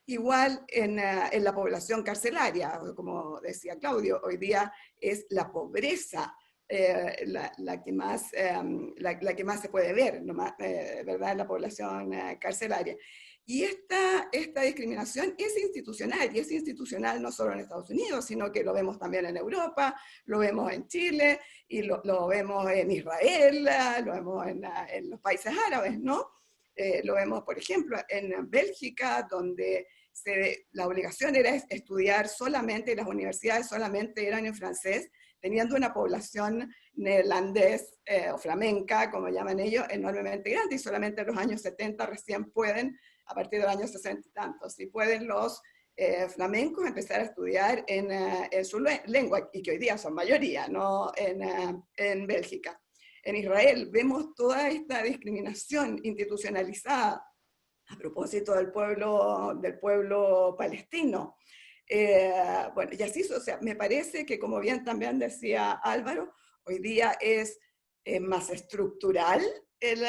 Igual en la población carcelaria, como decía Claudio, hoy día es la pobreza la que más se puede ver, ¿verdad? En la población carcelaria. Y esta discriminación es institucional, y es institucional no solo en Estados Unidos, sino que lo vemos también en Europa, lo vemos en Chile, y lo vemos en Israel, lo vemos en los países árabes, ¿no? Lo vemos, por ejemplo, en Bélgica, donde la obligación era estudiar solamente, las universidades solamente eran en francés, teniendo una población neerlandés o flamenca, como llaman ellos, enormemente grande, y solamente en los años 70 recién pueden, a partir del año 60 y tantos, si pueden los flamencos empezar a estudiar en su lengua, y que hoy día son mayoría, ¿no? En Bélgica. En Israel vemos toda esta discriminación institucionalizada a propósito del pueblo palestino. Bueno, y así, o sea, me parece que, como bien también decía Álvaro, hoy día es más estructural el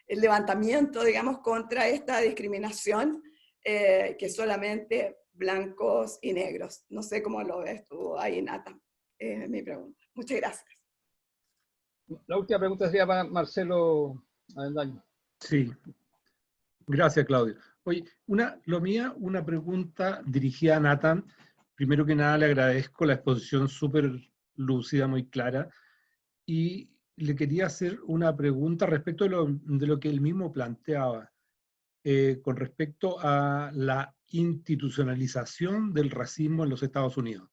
levantamiento, digamos, contra esta discriminación que solamente blancos y negros. No sé cómo lo ves tú ahí, Nata, mi pregunta. Muchas gracias. La última pregunta sería para Marcelo Avendaño. Sí, gracias, Claudio. Oye, una pregunta dirigida a Nathan. Primero que nada, le agradezco la exposición súper lúcida, muy clara, y le quería hacer una pregunta respecto de lo que él mismo planteaba, con respecto a la institucionalización del racismo en los Estados Unidos.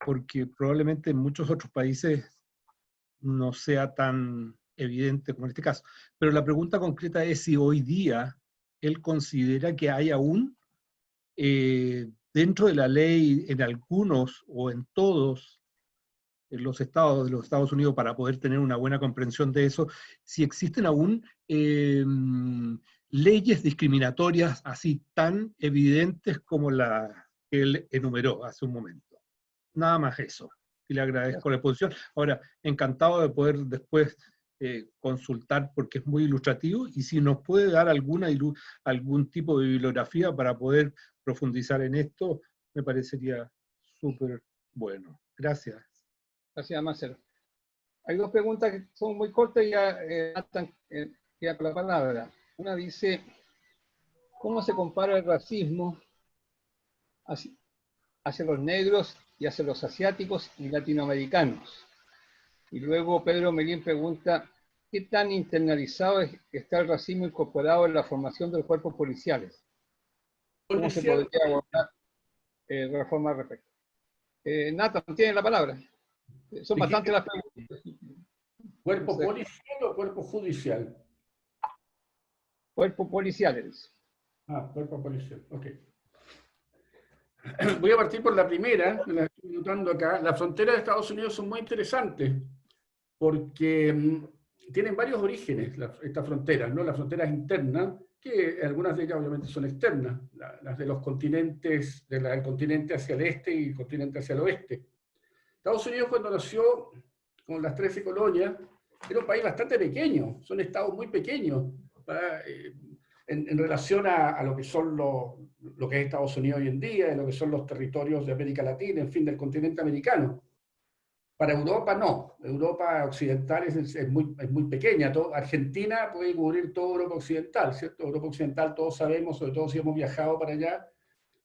Porque probablemente en muchos otros países no sea tan evidente como en este caso. Pero la pregunta concreta es si hoy día él considera que hay aún dentro de la ley, en algunos o en todos los estados de los Estados Unidos, para poder tener una buena comprensión de eso, si existen aún leyes discriminatorias así tan evidentes como la que él enumeró hace un momento. Nada más eso. Y le agradezco la exposición. Ahora, encantado de poder después consultar, porque es muy ilustrativo, y si nos puede dar algún tipo de bibliografía para poder profundizar en esto, me parecería súper bueno. Gracias. Gracias, Marcelo. Hay dos preguntas que son muy cortas y ya queda con la palabra. Una dice, ¿cómo se compara el racismo hacia los negros y hacia los asiáticos y latinoamericanos? Y luego Pedro Melín pregunta, ¿qué tan internalizado está el racismo incorporado en la formación de los cuerpos policiales? ¿Cómo se podría abordar reforma al respecto? Nathan, tiene la palabra. Son bastantes las preguntas. ¿Cuerpo policial o cuerpo judicial? Cuerpos policiales. Ah, cuerpo policial, ok. Voy a partir por la primera, me la estoy notando acá. Las fronteras de Estados Unidos son muy interesantes porque tienen varios orígenes estas fronteras, ¿no? Las fronteras internas, que algunas de ellas obviamente son externas, las de los continentes, del continente hacia el este y el continente hacia el oeste. Estados Unidos, cuando nació con las 13 colonias, era un país bastante pequeño, son estados muy pequeños en relación a lo que son lo que es Estados Unidos hoy en día, y lo que son los territorios de América Latina, en fin, del continente americano. Para Europa no, Europa occidental es muy pequeña. Argentina puede cubrir toda Europa occidental, ¿cierto? Europa occidental todos sabemos, sobre todo si hemos viajado para allá,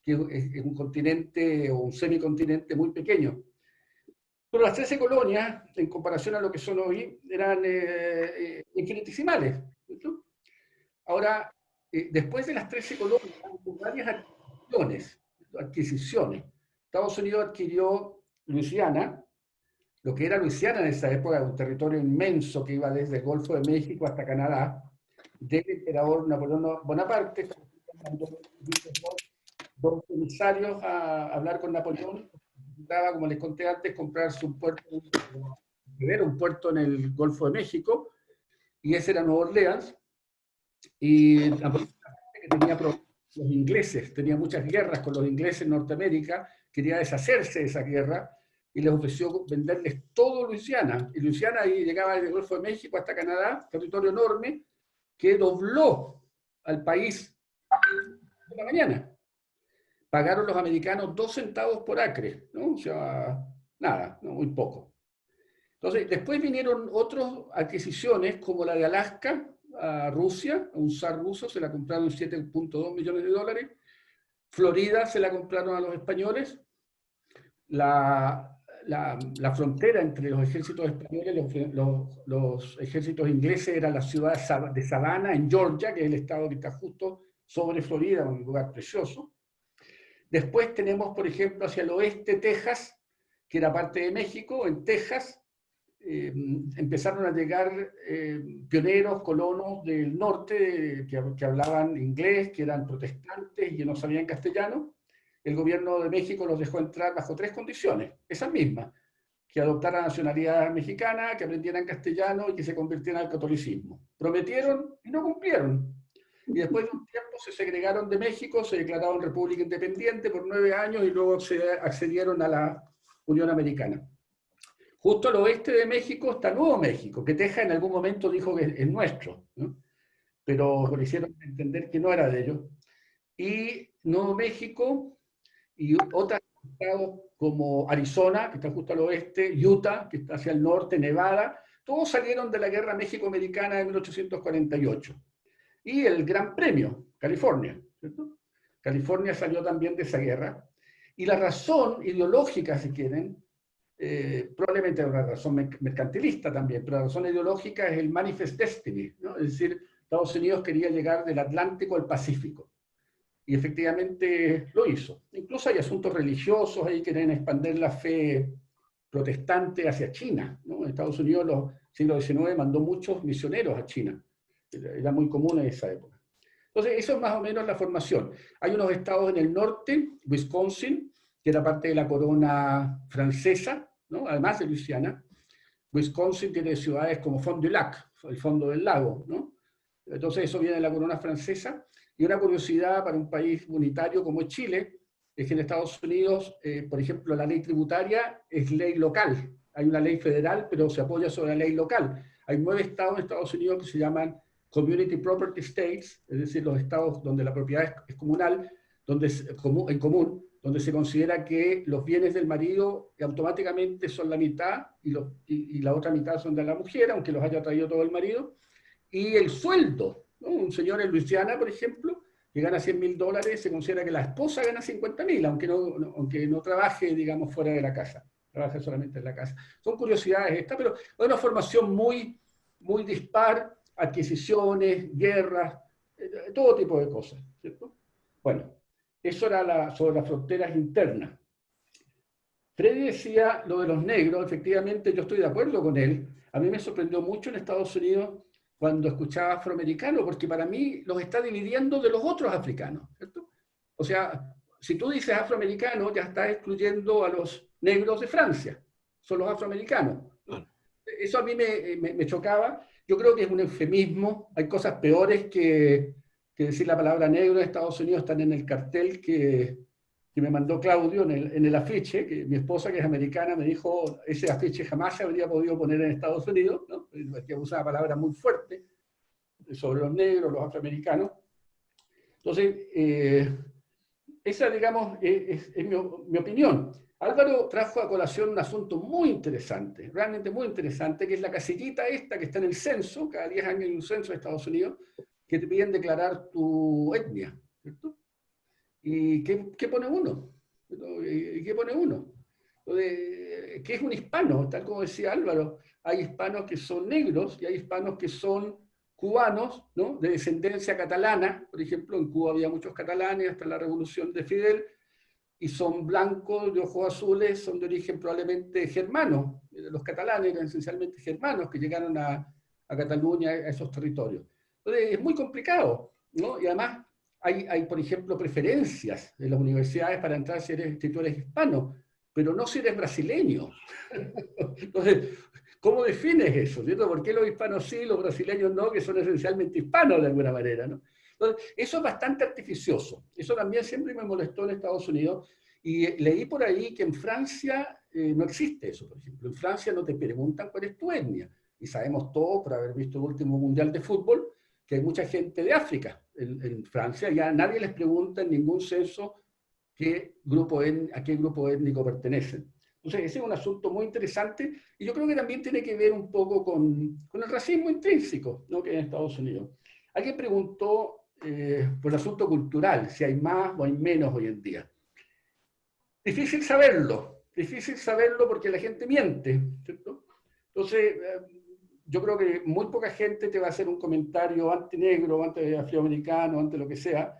que es un continente o un semicontinente muy pequeño. Pero las 13 colonias, en comparación a lo que son hoy, eran infinitesimales, ¿cierto? Ahora, después de las 13 colonias, hubo varias adquisiciones. Estados Unidos adquirió Luisiana, lo que era Luisiana en esa época, un territorio inmenso que iba desde el Golfo de México hasta Canadá, del emperador Napoleón Bonaparte. Dos emisarios a hablar con Napoleón. Necesitaba, como les conté antes, comprarse un puerto en el Golfo de México, y ese era Nueva Orleans. Y Napoleón, que tenía problemas con los ingleses, tenía muchas guerras con los ingleses en Norteamérica, quería deshacerse de esa guerra, y les ofreció venderles todo Luisiana. Y Luisiana ahí llegaba desde el Golfo de México hasta Canadá, territorio enorme, que dobló al país de la mañana. Pagaron los americanos 2 centavos por acre, ¿no? O sea, nada, ¿no? Muy poco. Entonces, después vinieron otras adquisiciones, como la de Alaska. a Rusia, a un zar ruso, se la compraron en $7.2 millones. Florida se la compraron a los españoles. La frontera entre los ejércitos españoles y los ejércitos ingleses era la ciudad de Savannah, en Georgia, que es el estado que está justo sobre Florida, un lugar precioso. Después tenemos, por ejemplo, hacia el oeste, Texas, que era parte de México. En Texas empezaron a llegar pioneros, colonos del norte que hablaban inglés, que eran protestantes y que no sabían castellano. El gobierno de México los dejó entrar bajo 3 condiciones, esas mismas: que adoptaran nacionalidad mexicana, que aprendieran castellano y que se convirtieran al catolicismo. Prometieron y no cumplieron. Y después de un tiempo se segregaron de México, se declararon república independiente por 9 años y luego accedieron a la Unión Americana. Justo al oeste de México está Nuevo México, que Texas en algún momento dijo que es nuestro, ¿no? Pero le hicieron entender que no era de ellos. Y Nuevo México y otros estados como Arizona, que está justo al oeste, Utah, que está hacia el norte, Nevada, todos salieron de la Guerra México-Americana de 1848. Y el Gran Premio, California, ¿cierto? California salió también de esa guerra. Y la razón ideológica, si quieren, probablemente una razón mercantilista también, pero la razón ideológica es el Manifest Destiny, ¿no? Es decir, Estados Unidos quería llegar del Atlántico al Pacífico. Y efectivamente lo hizo. Incluso hay asuntos religiosos ahí que quieren expandir la fe protestante hacia China, ¿no? Estados Unidos en el siglo XIX mandó muchos misioneros a China. Era muy común en esa época. Entonces, eso es más o menos la formación. Hay unos estados en el norte, Wisconsin, que era parte de la corona francesa, ¿no? Además de Luisiana. Wisconsin tiene ciudades como Fond du Lac, el fondo del lago, ¿no? Entonces, eso viene de la corona francesa. Y una curiosidad para un país unitario como Chile es que en Estados Unidos, por ejemplo, la ley tributaria es ley local. Hay una ley federal, pero se apoya sobre la ley local. Hay 9 estados en Estados Unidos que se llaman Community Property States, es decir, los estados donde la propiedad es comunal, en común, donde se considera que los bienes del marido automáticamente son la mitad y la otra mitad son de la mujer, aunque los haya traído todo el marido. Y el sueldo, ¿no? Un señor en Luisiana, por ejemplo, que gana $100.000, se considera que la esposa gana $50.000, aunque no trabaje, digamos, fuera de la casa, trabaja solamente en la casa. Son curiosidades estas, pero es una formación muy, muy dispar, adquisiciones, guerras, todo tipo de cosas, ¿cierto? Bueno, eso era sobre las fronteras internas. Freddy decía lo de los negros, efectivamente yo estoy de acuerdo con él. A mí me sorprendió mucho en Estados Unidos cuando escuchaba afroamericano, porque para mí los está dividiendo de los otros africanos, ¿cierto? O sea, si tú dices afroamericano, ya estás excluyendo a los negros de Francia, son los afroamericanos. Eso a mí me chocaba. Yo creo que es un eufemismo, hay cosas peores que decir la palabra negro en Estados Unidos. Están en el cartel que me mandó Claudio, en el afiche, que mi esposa, que es americana, me dijo, ese afiche jamás se habría podido poner en Estados Unidos, ¿no? Que usa una palabra muy fuerte sobre los negros, los afroamericanos. Entonces, esa, digamos, es mi opinión. Álvaro trajo a colación un asunto muy interesante, realmente muy interesante, que es la casillita esta que está en el censo. Cada 10 años hay un censo de Estados Unidos, que te piden declarar tu etnia, ¿cierto? ¿Y qué pone uno? ¿Qué pone uno? ¿Qué es un hispano? Tal como decía Álvaro, hay hispanos que son negros y hay hispanos que son cubanos, ¿no? De descendencia catalana. Por ejemplo, en Cuba había muchos catalanes hasta la revolución de Fidel, y son blancos, de ojos azules, son de origen probablemente germano. Los catalanes eran esencialmente germanos que llegaron a Cataluña, a esos territorios. Entonces, es muy complicado, ¿no? Y además hay, por ejemplo, preferencias en las universidades para entrar si tú eres hispano, pero no si eres brasileño. Entonces, ¿cómo defines eso? ¿Cierto? ¿Por qué los hispanos sí, los brasileños no, que son esencialmente hispanos de alguna manera, ¿no? Entonces, eso es bastante artificioso. Eso también siempre me molestó en Estados Unidos. Y leí por ahí que en Francia no existe eso, por ejemplo. En Francia no te preguntan cuál es tu etnia. Y sabemos todos, por haber visto el último Mundial de Fútbol, que hay mucha gente de África. En Francia ya nadie les pregunta en ningún censo a qué grupo étnico pertenecen. Entonces, ese es un asunto muy interesante y yo creo que también tiene que ver un poco con el racismo intrínseco, ¿no?, que hay en Estados Unidos. Alguien preguntó por el asunto cultural, si hay más o hay menos hoy en día. Difícil saberlo porque la gente miente, ¿cierto? Entonces, yo creo que muy poca gente te va a hacer un comentario antinegro, anti-afroamericano, ante lo que sea,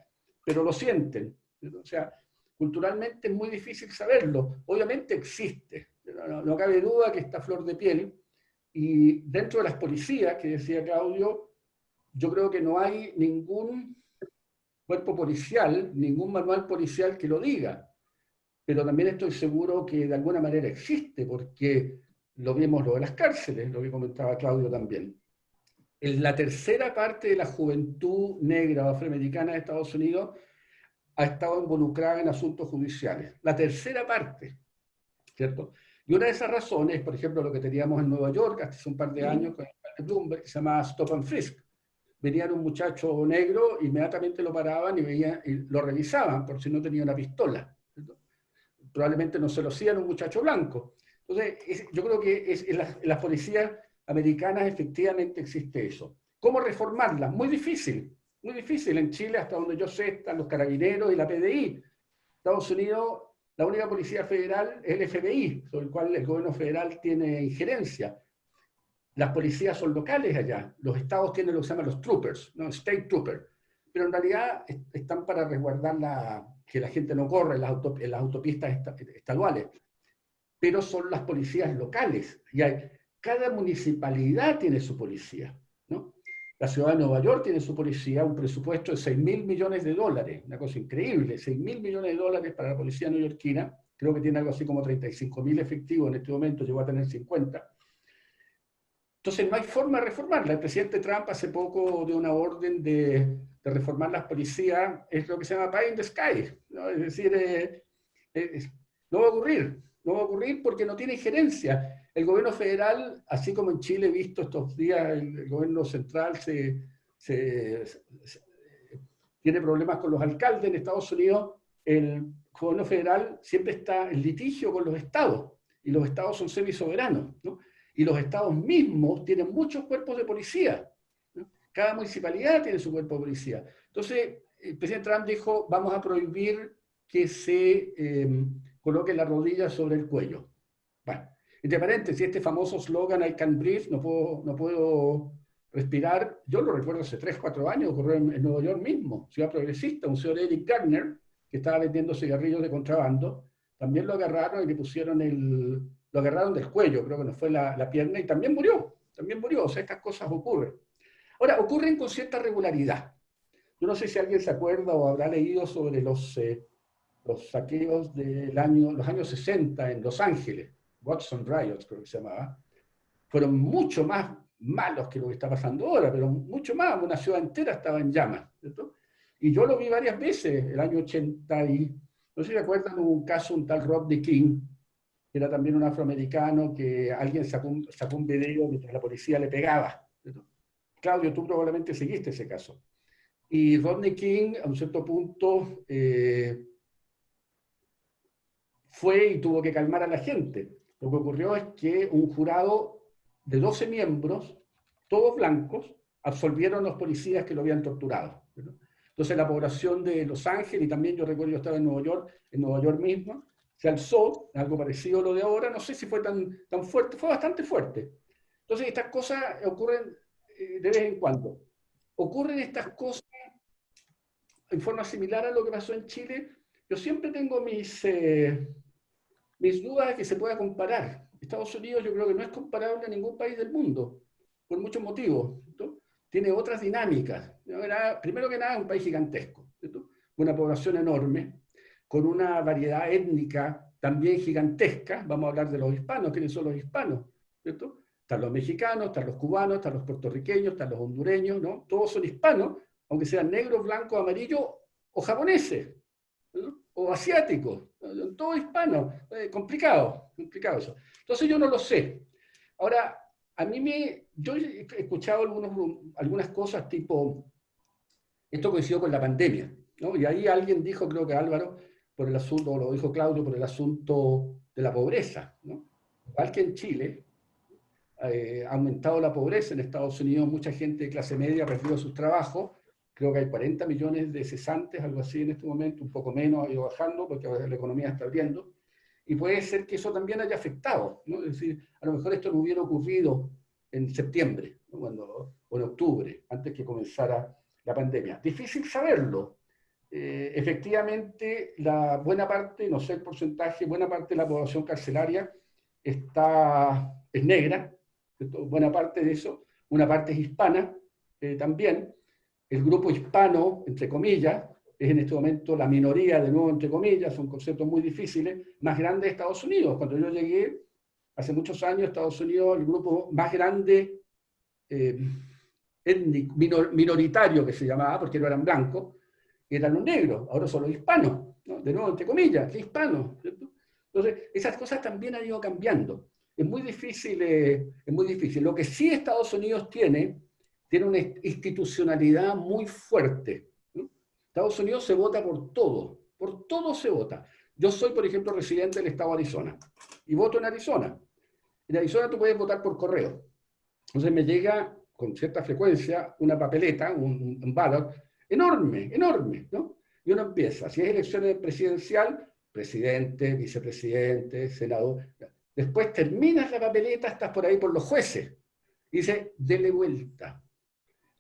pero lo sienten, ¿cierto? O sea, culturalmente es muy difícil saberlo. Obviamente existe, no cabe duda que está a flor de piel, y dentro de las policías, que decía Claudio, yo creo que no hay ningún cuerpo policial, ningún manual policial que lo diga, pero también estoy seguro que de alguna manera existe, porque lo vimos lo de las cárceles, lo que comentaba Claudio también. En la tercera parte de la juventud negra o afroamericana de Estados Unidos ha estado involucrada en asuntos judiciales. La tercera parte, ¿cierto? Y una de esas razones, por ejemplo, lo que teníamos en Nueva York hace un par de años con el Bloomberg, que se llama Stop and Frisk. Venían un muchacho negro, inmediatamente lo paraban y lo revisaban por si no tenía una pistola, ¿cierto? Probablemente no se lo hacían a un muchacho blanco. Entonces, yo creo que en las policías americanas efectivamente existe eso. ¿Cómo reformarlas? Muy difícil, muy difícil. En Chile, hasta donde yo sé, están los carabineros y la PDI. Estados Unidos, la única policía federal es el FBI, sobre el cual el gobierno federal tiene injerencia. Las policías son locales allá. Los estados tienen lo que se llaman los troopers, ¿no? State troopers. Pero en realidad están para resguardar que la gente no corra en las autopistas estaduales. Pero son las policías locales. Y cada municipalidad tiene su policía, ¿no? La ciudad de Nueva York tiene su policía, un presupuesto de $6.000 millones, una cosa increíble, $6.000 millones para la policía neoyorquina. Creo que tiene algo así como 35.000 efectivos en este momento, llegó a tener 50. Entonces no hay forma de reformarla. El presidente Trump hace poco dio una orden de reformar las policías, es lo que se llama pie in the sky, ¿no? Es decir, no va a ocurrir, no va a ocurrir porque no tiene injerencia. El gobierno federal, así como en Chile he visto estos días, el gobierno central tiene problemas con los alcaldes. En Estados Unidos el gobierno federal siempre está en litigio con los estados, y los estados son semisoberanos, ¿no? Y los estados mismos tienen muchos cuerpos de policía, ¿no? Cada municipalidad tiene su cuerpo de policía. Entonces, el presidente Trump dijo, vamos a prohibir que se coloque la rodilla sobre el cuello. Bueno, entre paréntesis, este famoso slogan, I can't breathe, no puedo respirar, yo lo recuerdo hace 3, 4 años, ocurrió en Nueva York mismo, ciudad progresista, un señor Eric Garner, que estaba vendiendo cigarrillos de contrabando, también lo agarraron y le pusieron lo agarraron del cuello, creo que no fue la pierna, y también murió, o sea, estas cosas ocurren. Ahora, ocurren con cierta regularidad. Yo no sé si alguien se acuerda o habrá leído sobre los saqueos de los años 60 en Los Ángeles, Watson Riots creo que se llamaba, fueron mucho más malos que lo que está pasando ahora, pero mucho más, una ciudad entera estaba en llamas, ¿cierto? Y yo lo vi varias veces, el año 80 no sé si recuerdan un caso, un tal Rodney King, que era también un afroamericano, que alguien sacó un video mientras la policía le pegaba, ¿cierto? Claudio, tú probablemente seguiste ese caso. Y Rodney King, a un cierto punto, fue y tuvo que calmar a la gente. Lo que ocurrió es que un jurado de 12 miembros, todos blancos, absolvieron a los policías que lo habían torturado, ¿verdad? Entonces la población de Los Ángeles, y también yo recuerdo yo estaba en Nueva York mismo, se alzó, algo parecido a lo de ahora, no sé si fue tan fuerte, fue bastante fuerte. Entonces estas cosas ocurren de vez en cuando. Ocurren estas cosas en forma similar a lo que pasó en Chile. Yo siempre tengo mis dudas de que se pueda comparar. Estados Unidos yo creo que no es comparable a ningún país del mundo, por muchos motivos, ¿cierto? Tiene otras dinámicas. Primero que nada, es un país gigantesco, ¿cierto? Una población enorme, con una variedad étnica también gigantesca. Vamos a hablar de los hispanos. ¿Quiénes son los hispanos? ¿Cierto? Están los mexicanos, están los cubanos, están los puertorriqueños, están los hondureños, ¿no? Todos son hispanos, aunque sean negros, blancos, amarillos o japoneses, ¿no? O asiáticos, todo hispano. Complicado eso. Entonces yo no lo sé. Ahora, yo he escuchado algunas cosas tipo, esto coincidió con la pandemia, ¿no? Y ahí alguien dijo, creo que Álvaro, por el asunto, o lo dijo Claudio, por el asunto de la pobreza, ¿no? Igual que en Chile, ha aumentado la pobreza en Estados Unidos, mucha gente de clase media ha perdido sus trabajos, creo que hay 40 millones de cesantes, algo así en este momento, un poco menos, ha ido bajando porque la economía está abriendo, y puede ser que eso también haya afectado, ¿no? Es decir, a lo mejor esto no hubiera ocurrido en septiembre, ¿no? O en octubre, antes que comenzara la pandemia. Difícil saberlo. Efectivamente, la buena parte, no sé el porcentaje, buena parte de la población carcelaria es negra, ¿cierto? Buena parte de eso, una parte es hispana también. El grupo hispano, entre comillas, es en este momento la minoría, de nuevo entre comillas, son conceptos muy difíciles, más grande de Estados Unidos. Cuando yo llegué, hace muchos años, Estados Unidos, el grupo más grande étnico, minoritario que se llamaba, porque no eran blancos, eran los negros, ahora son los hispanos, ¿no? De nuevo, entre comillas, ¿qué hispanos? ¿Cierto? Entonces, esas cosas también han ido cambiando. Es muy difícil, es muy difícil. Lo que sí Estados Unidos tiene una institucionalidad muy fuerte, ¿no? Estados Unidos se vota por todo se vota. Yo soy, por ejemplo, residente del estado de Arizona, y voto en Arizona. En Arizona tú puedes votar por correo. Entonces me llega con cierta frecuencia una papeleta, un ballot, enorme, enorme, ¿no? Y uno empieza, si es elección presidencial, presidente, vicepresidente, senador. Después terminas la papeleta, estás por ahí por los jueces. Y dice, dele vuelta.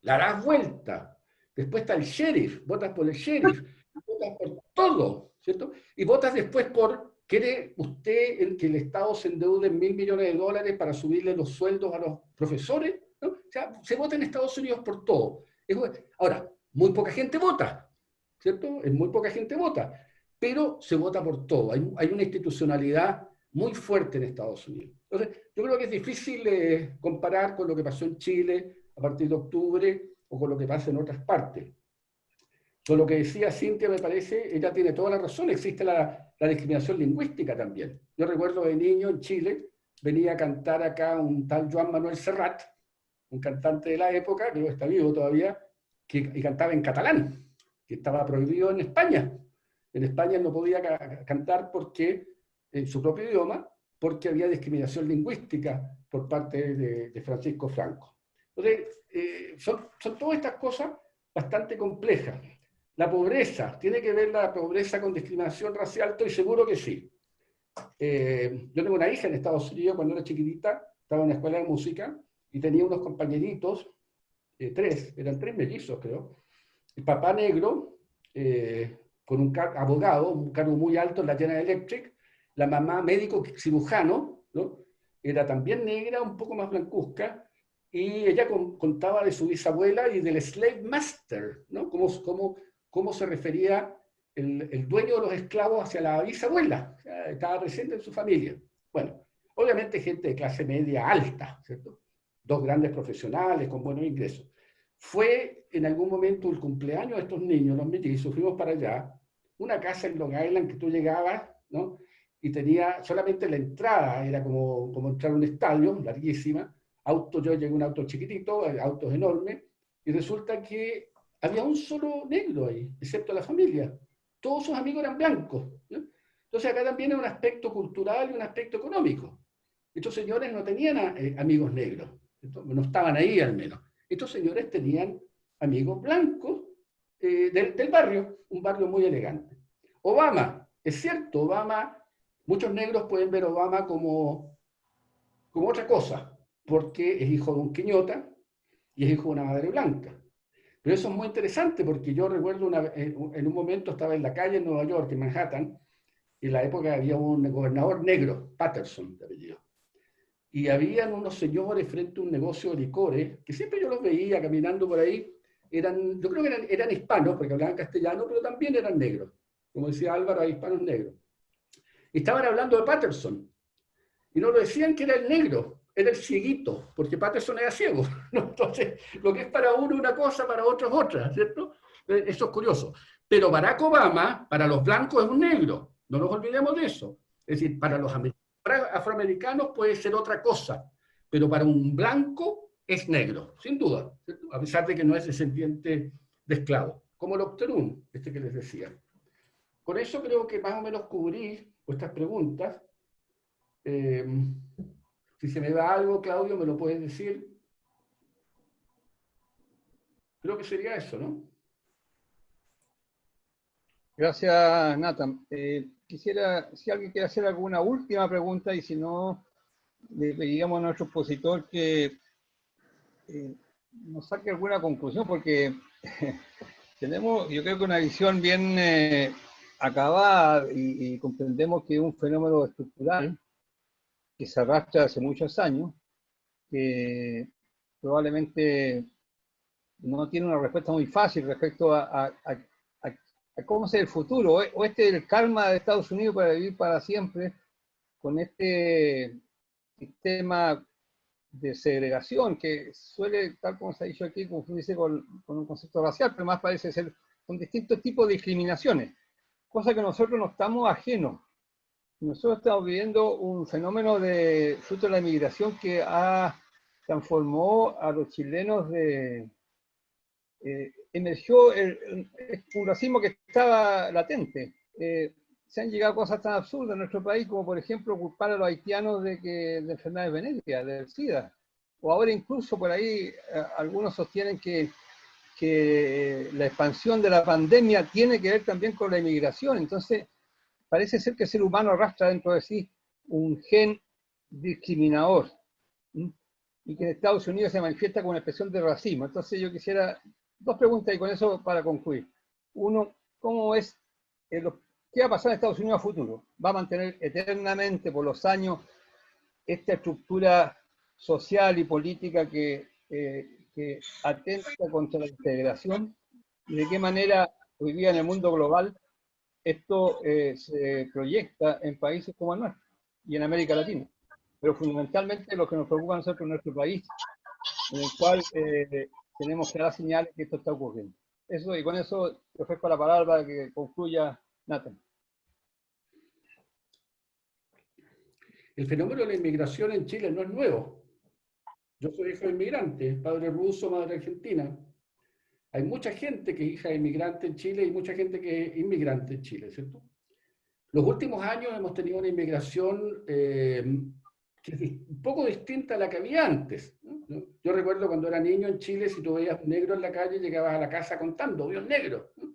La das vuelta. Después está el sheriff, votas por el sheriff, votas por todo, ¿cierto? Y votas después por, ¿quiere usted que el Estado se endeude en $1.000 millones para subirle los sueldos a los profesores? ¿No? O sea, se vota en Estados Unidos por todo. Ahora, muy poca gente vota, ¿cierto? Muy poca gente vota, pero se vota por todo. Hay una institucionalidad muy fuerte en Estados Unidos. Entonces, yo creo que es difícil comparar con lo que pasó en Chile a partir de octubre o con lo que pasa en otras partes. Con lo que decía Cintia, me parece, ella tiene toda la razón, existe la discriminación lingüística también. Yo recuerdo de niño en Chile, venía a cantar acá un tal Joan Manuel Serrat, un cantante de la época, creo que está vivo todavía, y cantaba en catalán, que estaba prohibido en España. En España no podía cantar porque, en su propio idioma, porque había discriminación lingüística por parte de Francisco Franco. Entonces, son todas estas cosas bastante complejas. La pobreza, ¿tiene que ver la pobreza con discriminación racial? Estoy seguro que sí. Yo tengo una hija en Estados Unidos, cuando era chiquitita, estaba en la escuela de música, y tenía unos compañeritos, eran tres mellizos creo, el papá negro, con un abogado, un cargo muy alto en la General Electric, la mamá médico cirujano, ¿no? Era también negra, un poco más blancuzca, y ella contaba de su bisabuela y del slave master, ¿no? Cómo se refería el dueño de los esclavos hacia la bisabuela, o sea, estaba presente en su familia. Bueno, obviamente gente de clase media alta, ¿cierto? Dos grandes profesionales con buenos ingresos. Fue en algún momento el cumpleaños de estos niños, los mellizos, fuimos para allá, una casa en Long Island que tú llegabas, ¿no? Y tenía solamente la entrada, era como entrar a un estadio, larguísima, yo llegué en un auto chiquitito, autos enormes, y resulta que había un solo negro ahí, excepto la familia. Todos sus amigos eran blancos, ¿no? Entonces acá también hay un aspecto cultural y un aspecto económico. Estos señores no tenían amigos negros, no estaban ahí al menos. Estos señores tenían amigos blancos del barrio, un barrio muy elegante. Obama, es cierto, Obama, muchos negros pueden ver a Obama como otra cosa, porque es hijo de un quiñota y es hijo de una madre blanca. Pero eso es muy interesante porque yo recuerdo en un momento estaba en la calle en Nueva York, en Manhattan, y en la época había un gobernador negro, Patterson de apellido. Y habían unos señores frente a un negocio de licores, que siempre yo los veía caminando por ahí, yo creo que eran hispanos, porque hablaban castellano, pero también eran negros. Como decía Álvaro, hay hispanos negros. Y estaban hablando de Patterson. Y no lo decían que era el negro, era el cieguito, porque Patterson era ciego, ¿no? Entonces, lo que es para uno una cosa, para otro es otra, ¿cierto? Eso es curioso. Pero Barack Obama, para los blancos es un negro, no nos olvidemos de eso. Es decir, para los afroamericanos puede ser otra cosa, pero para un blanco es negro, sin duda, ¿cierto? A pesar de que no es descendiente de esclavos, como el Octerún, que les decía. Con eso creo que más o menos cubrí vuestras preguntas. Si se me va algo, Claudio, me lo puedes decir. Creo que sería eso, ¿no? Gracias, Nathan. Quisiera, si alguien quiere hacer alguna última pregunta, y si no, le pediríamos a nuestro expositor que nos saque alguna conclusión, porque tenemos, yo creo que una visión bien acabada, y comprendemos que es un fenómeno estructural que se arrastra hace muchos años, que probablemente no tiene una respuesta muy fácil respecto a cómo será el futuro, o este es el karma de Estados Unidos para vivir para siempre, con este sistema de segregación que suele, tal como se ha dicho aquí, confundirse con un concepto racial, pero más parece ser con distintos tipos de discriminaciones, cosa que nosotros no estamos ajenos. Nosotros estamos viviendo un fenómeno de fruto de la inmigración que transformó a los chilenos emergió un racismo que estaba latente. Se han llegado a cosas tan absurdas en nuestro país como, por ejemplo, culpar a los haitianos de enfermedades venéreas, del SIDA. O ahora incluso por ahí algunos sostienen que la expansión de la pandemia tiene que ver también con la inmigración. Entonces, parece ser que el ser humano arrastra dentro de sí un gen discriminador, ¿sí? Y que en Estados Unidos se manifiesta como una expresión de racismo. Entonces yo quisiera, dos preguntas y con eso para concluir. Uno, ¿cómo es, qué va a pasar en Estados Unidos a futuro? ¿Va a mantener eternamente por los años esta estructura social y política que atenta contra la integración? ¿Y de qué manera hoy día en el mundo global esto se proyecta en países como el nuestro y en América Latina? Pero fundamentalmente lo que nos preocupa a nosotros en nuestro país, en el cual tenemos que dar señales que esto está ocurriendo. Eso, y con eso te ofrezco la palabra para que concluya Nathan. El fenómeno de la inmigración en Chile no es nuevo. Yo soy hijo de inmigrante, padre ruso, madre argentina. Hay mucha gente que es hija de inmigrante en Chile y mucha gente que es inmigrante en Chile, ¿cierto? Los últimos años hemos tenido una inmigración que es un poco distinta a la que había antes, ¿no? Yo recuerdo cuando era niño en Chile, si tú veías un negro en la calle, llegabas a la casa contando, vi un negro, ¿no?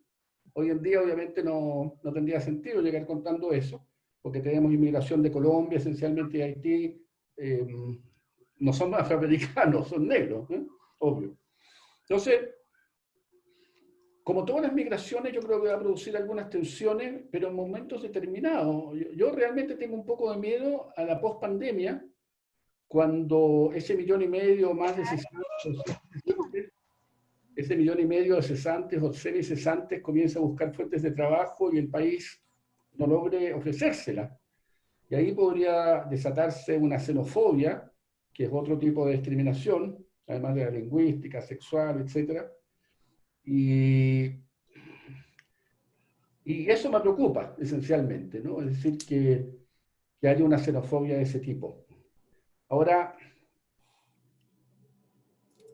Hoy en día obviamente no tendría sentido llegar contando eso, porque tenemos inmigración de Colombia, esencialmente de Haití, no son afroamericanos, son negros, ¿eh? Obvio. Entonces, como todas las migraciones, yo creo que va a producir algunas tensiones, pero en momentos determinados. Yo realmente tengo un poco de miedo a la post-pandemia, cuando ese 1,5 millones más de cesantes, ese 1,5 millones de cesantes o semicesantes comienza a buscar fuentes de trabajo y el país no logre ofrecérsela. Y ahí podría desatarse una xenofobia, que es otro tipo de discriminación, además de la lingüística, sexual, etc. Y eso me preocupa, esencialmente, ¿no? Es decir, que haya una xenofobia de ese tipo. Ahora,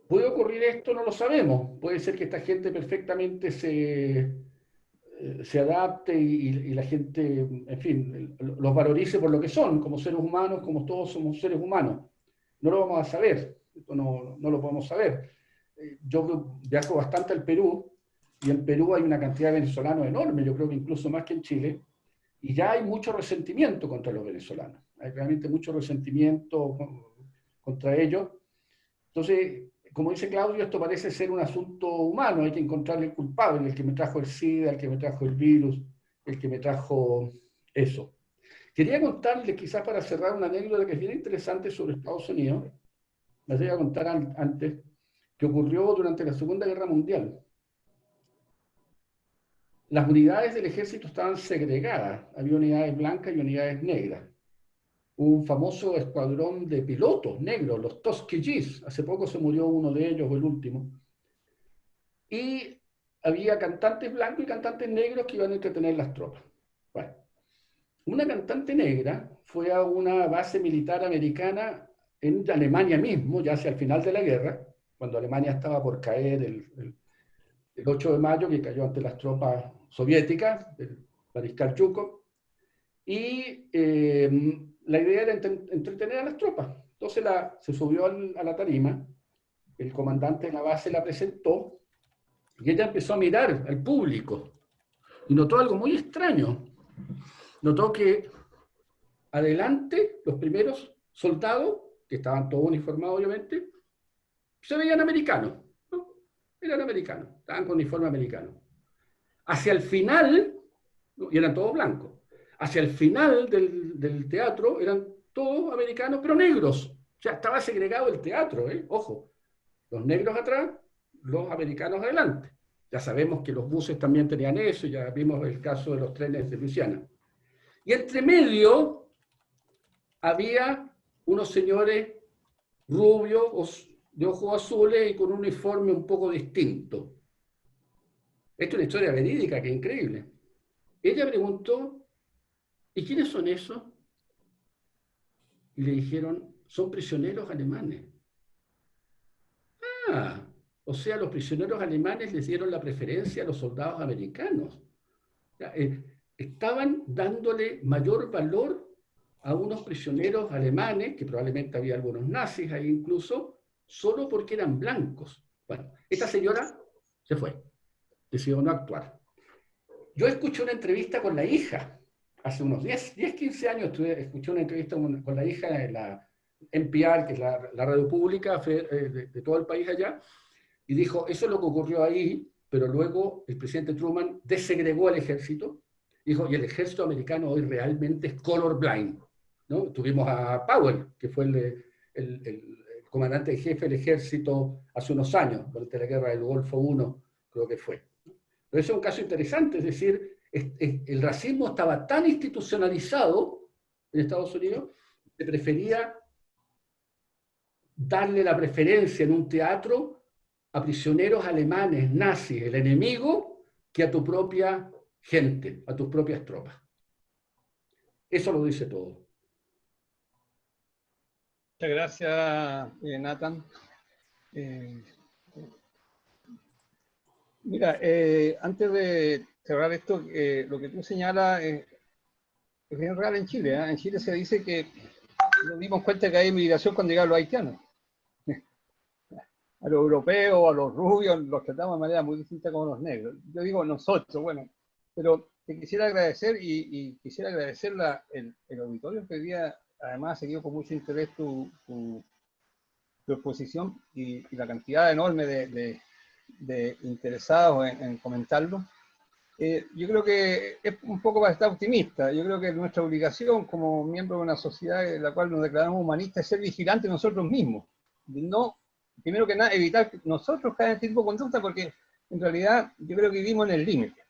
¿puede ocurrir esto? No lo sabemos. Puede ser que esta gente perfectamente se adapte y la gente, en fin, los valorice por lo que son, como seres humanos, como todos somos seres humanos. No lo vamos a saber, no lo podemos saber. Yo viajo bastante al Perú, y en Perú hay una cantidad de venezolanos enorme, yo creo que incluso más que en Chile, y ya hay mucho resentimiento contra los venezolanos. Hay realmente mucho resentimiento contra ellos. Entonces, como dice Claudio, esto parece ser un asunto humano, hay que encontrar el culpable, el que me trajo el SIDA, el que me trajo el virus, el que me trajo eso. Quería contarles, quizás para cerrar, una anécdota que es bien interesante sobre Estados Unidos. Les voy a contar antes, que ocurrió durante la Segunda Guerra Mundial. Las unidades del ejército estaban segregadas, había unidades blancas y unidades negras. Un famoso escuadrón de pilotos negros, los Tuskegees, hace poco se murió uno de ellos, o el último. Y había cantantes blancos y cantantes negros que iban a entretener las tropas. Bueno, una cantante negra fue a una base militar americana en Alemania mismo, ya hacia el final de la guerra, cuando Alemania estaba por caer el 8 de mayo, que cayó ante las tropas soviéticas, del mariscal Zhukov, y la idea era entretener a las tropas. Entonces se subió a la tarima, el comandante de la base la presentó, y ella empezó a mirar al público, y notó algo muy extraño. Notó que adelante, los primeros soldados, que estaban todos uniformados obviamente, se veían americanos, ¿no? Eran americanos, estaban con uniforme americano. Hacia el final, y eran todos blancos, hacia el final del teatro eran todos americanos, pero negros. O sea, estaba segregado el teatro, ojo. Los negros atrás, los americanos adelante. Ya sabemos que los buses también tenían eso, ya vimos el caso de los trenes de Luisiana. Y entre medio había unos señores rubios, de ojos azules y con un uniforme un poco distinto. Esto es una historia verídica que es increíble. Ella preguntó, ¿y quiénes son esos? Y le dijeron, son prisioneros alemanes. Ah, o sea, los prisioneros alemanes les dieron la preferencia a los soldados americanos. Estaban dándole mayor valor a unos prisioneros alemanes, que probablemente había algunos nazis ahí incluso, solo porque eran blancos. Bueno, esta señora se fue, decidió no actuar. Yo escuché una entrevista con la hija, hace unos 15 años escuché una entrevista con la hija de la NPR, que es la radio pública de todo el país allá, y dijo, eso es lo que ocurrió ahí, pero luego el presidente Truman desegregó al ejército, dijo, y el ejército americano hoy realmente es colorblind, ¿no? Tuvimos a Powell, que fue el comandante en jefe del ejército hace unos años, durante la guerra del Golfo I, creo que fue. Pero ese es un caso interesante, es decir, el racismo estaba tan institucionalizado en Estados Unidos que prefería darle la preferencia en un teatro a prisioneros alemanes, nazis, el enemigo, que a tu propia gente, a tus propias tropas. Eso lo dice todo. Muchas gracias, Nathan. Mira, antes de cerrar esto, lo que tú señalas es bien real en Chile. En Chile se dice que nos dimos cuenta que hay inmigración cuando llegaron los haitianos. A los europeos, a los rubios, los tratamos de manera muy distinta como los negros. Yo digo nosotros, bueno, pero te quisiera agradecer y quisiera agradecer el auditorio que hoy día además ha seguido con mucho interés tu exposición y la cantidad enorme de interesados en comentarlo. Yo creo que es un poco para estar optimista. Yo creo que nuestra obligación como miembro de una sociedad en la cual nos declaramos humanistas es ser vigilantes nosotros mismos. No, primero que nada, evitar que nosotros caer en este tipo de conducta, porque en realidad yo creo que vivimos en el límite.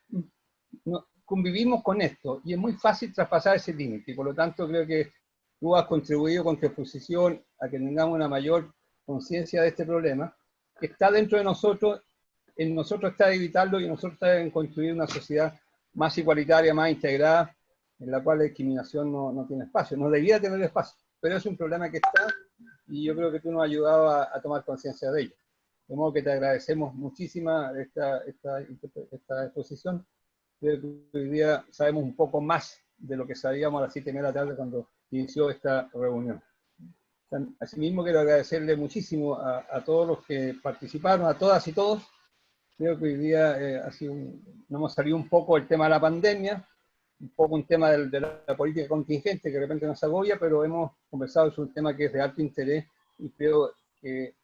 Convivimos con esto y es muy fácil traspasar ese límite. Y por lo tanto creo que tú has contribuido con tu exposición a que tengamos una mayor conciencia de este problema, que está dentro de nosotros. En nosotros está evitarlo y en nosotros está en construir una sociedad más igualitaria, más integrada, en la cual la discriminación no tiene espacio. No debería tener espacio, pero es un problema que está y yo creo que tú nos has ayudado a tomar conciencia de ello. De modo que te agradecemos muchísimo esta exposición. Creo que hoy día sabemos un poco más de lo que sabíamos a las 7:30 de la tarde cuando inició esta reunión. Asimismo, quiero agradecerle muchísimo a todos los que participaron, a todas y todos. Creo que hoy día nos hemos salido un poco del tema de la pandemia, un poco un tema de la política contingente que de repente nos agobia, pero hemos conversado sobre un tema que es de alto interés y creo que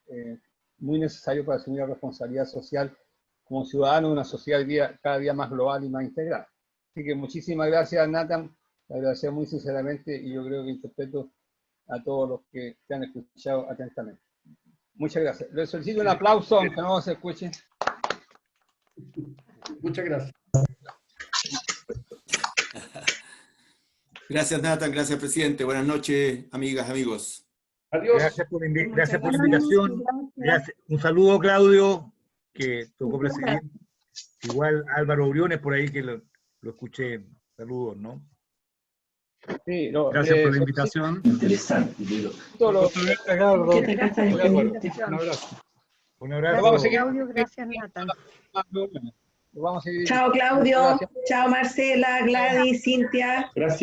muy necesario para asumir la responsabilidad social como ciudadano de una sociedad cada día más global y más integrada. Así que muchísimas gracias, Nathan, te agradezco muy sinceramente y yo creo que interpreto a todos los que te han escuchado atentamente. Muchas gracias. Les solicito un aplauso, aunque no se escuche. Muchas gracias. Gracias, Nathan. Gracias, presidente. Buenas noches, amigas, amigos. Adiós. Gracias por la invitación. Gracias. Un saludo, Claudio, que tocó presidir. Igual Álvaro Briones por ahí que lo escuché. Saludos, ¿no? Sí, gracias por la invitación. Interesante. Un abrazo. Un abrazo. Vamos a seguir. Claudio, gracias, Nathan. Vamos a seguir. Chao, Claudio. Chao, Marcela, Gladys, Cintia. Gracias.